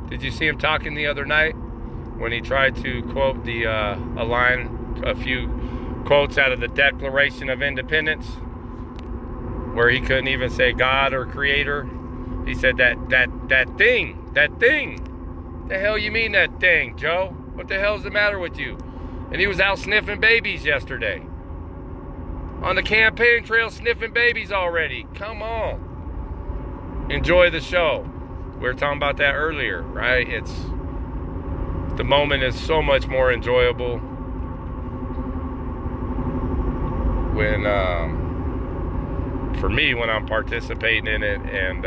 [SPEAKER 1] Did you see him talking the other night? When he tried to quote a few quotes out of the Declaration of Independence, where he couldn't even say God or Creator. He said that thing. The hell you mean that thing, Joe? What the hell's the matter with you? And he was out sniffing babies yesterday. On the campaign trail sniffing babies already. Come on. Enjoy the show. We were talking about that earlier, right? The moment is so much more enjoyable when for me, when I'm participating in it and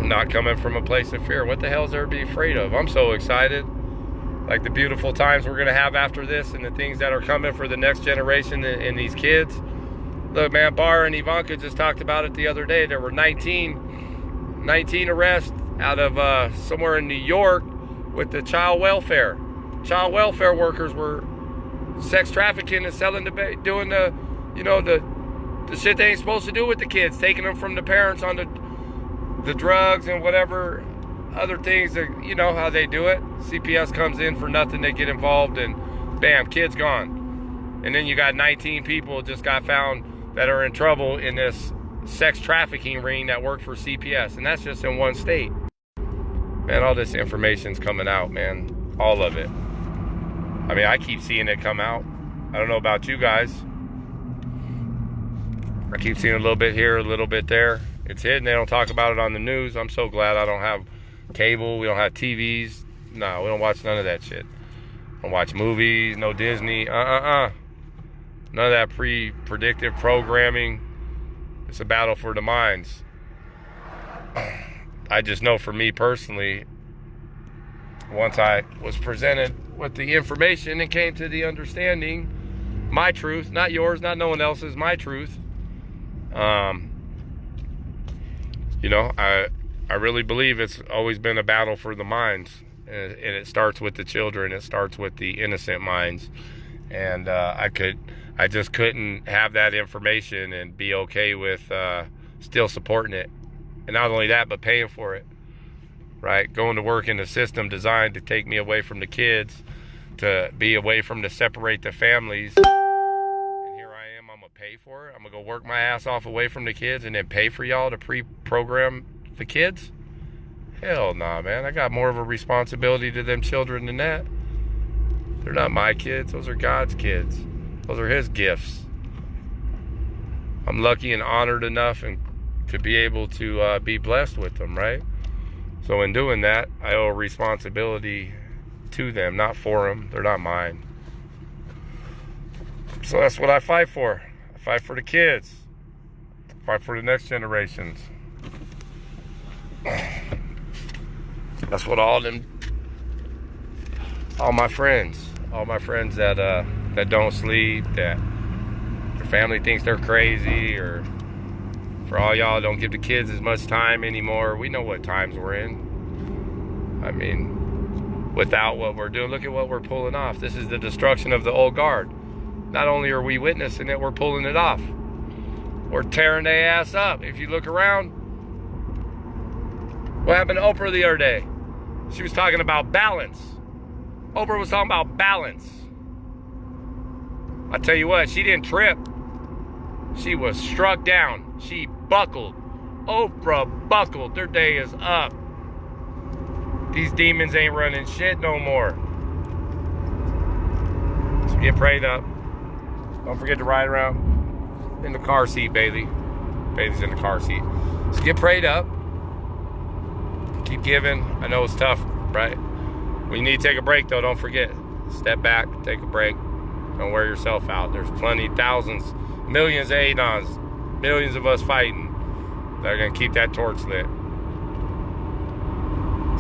[SPEAKER 1] not coming from a place of fear. What the hell is there to be afraid of? I'm so excited. Like the beautiful times we're going to have after this and the things that are coming for the next generation and these kids. Look, man, Barr and Ivanka just talked about it the other day. There were 19 arrests out of somewhere in New York with the child welfare. Child welfare workers were sex trafficking and selling doing the shit they ain't supposed to do with the kids, taking them from the parents on the drugs and whatever other things that, how they do it. CPS comes in for nothing, they get involved, and bam, kid's gone. And then you got 19 people just got found that are in trouble in this sex trafficking ring that work for CPS, and that's just in one state. Man, all this information's coming out, man. All of it. I mean, I keep seeing it come out. I don't know about you guys. I keep seeing a little bit here, a little bit there. It's hidden. They don't talk about it on the news. I'm so glad I don't have cable. We don't have TVs. No, we don't watch none of that shit. Don't watch movies, no Disney. None of that predictive programming. It's a battle for the minds. I just know for me personally, once I was presented with the information and came to the understanding, my truth, not yours, not no one else's, my truth. I really believe it's always been a battle for the minds, and it starts with the children. It starts with the innocent minds, and I just couldn't have that information and be okay with still supporting it. And not only that, but paying for it, right? Going to work in a system designed to take me away from the kids, to be away from, to separate the families. And here I am, I'm gonna pay for it. I'm gonna go work my ass off away from the kids and then pay for y'all to pre-program the kids? Hell nah, man. I got more of a responsibility to them children than that. They're not my kids. Those are God's kids. Those are his gifts. I'm lucky and honored enough and to be able to be blessed with them, right? So in doing that, I owe a responsibility to them, not for them. They're not mine. So that's what I fight for. I fight for the kids. I fight for the next generations. That's what all my friends that don't sleep, that their family thinks they're crazy, or for all y'all don't give the kids as much time anymore. We know what times we're in. I mean, without what we're doing, look at what we're pulling off. This is the destruction of the old guard. Not only are we witnessing it, we're pulling it off. We're tearing their ass up. If you look around, what happened to Oprah the other day? She was talking about balance. Oprah was talking about balance. I tell you what, she didn't trip. She was struck down. She buckled. Oprah buckled. Their day is up. These demons ain't running shit no more. So get prayed up. Don't forget to ride around in the car seat, Bailey. Bailey's in the car seat. So get prayed up. Keep giving. I know it's tough, right? When you need to take a break, though, don't forget. Step back, take a break. Don't wear yourself out. There's plenty, thousands, millions of ADONs, millions of us fighting that are going to keep that torch lit.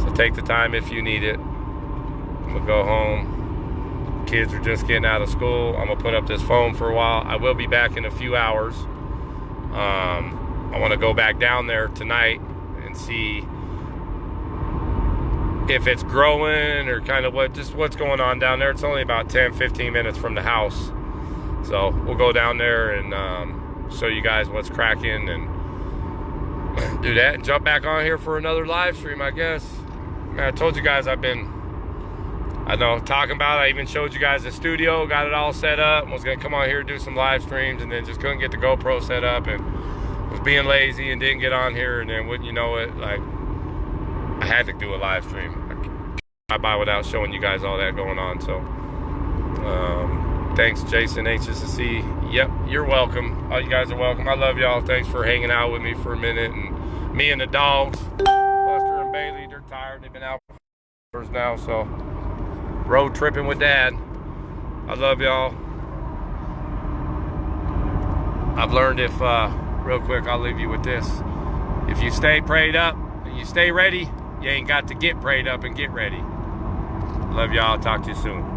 [SPEAKER 1] So take the time if you need it. I'm going to go home. Kids are just getting out of school. I'm going to put up this phone for a while. I will be back in a few hours. I want to go back down there tonight and see if it's growing or kind of what's going on down there. It's only about 10-15 minutes from the house, so we'll go down there and show you guys what's cracking and do that and jump back on here for another live stream, I guess. Man, I told you guys I've been talking about it. I even showed you guys the studio, got it all set up, was gonna come on here and do some live streams, and then just couldn't get the GoPro set up and was being lazy and didn't get on here, and then wouldn't you know it, like, I had to do a live stream. I buy without showing you guys all that going on. So thanks, Jason, anxious to see. Yep, you're welcome. All you guys are welcome. I love y'all. Thanks for hanging out with me for a minute. And me and the dogs, Buster and Bailey, they're tired. They've been out for hours now, so road tripping with Dad. I love y'all. I've learned real quick, I'll leave you with this. If you stay prayed up and you stay ready, you ain't got to get prayed up and get ready. Love y'all. Talk to you soon.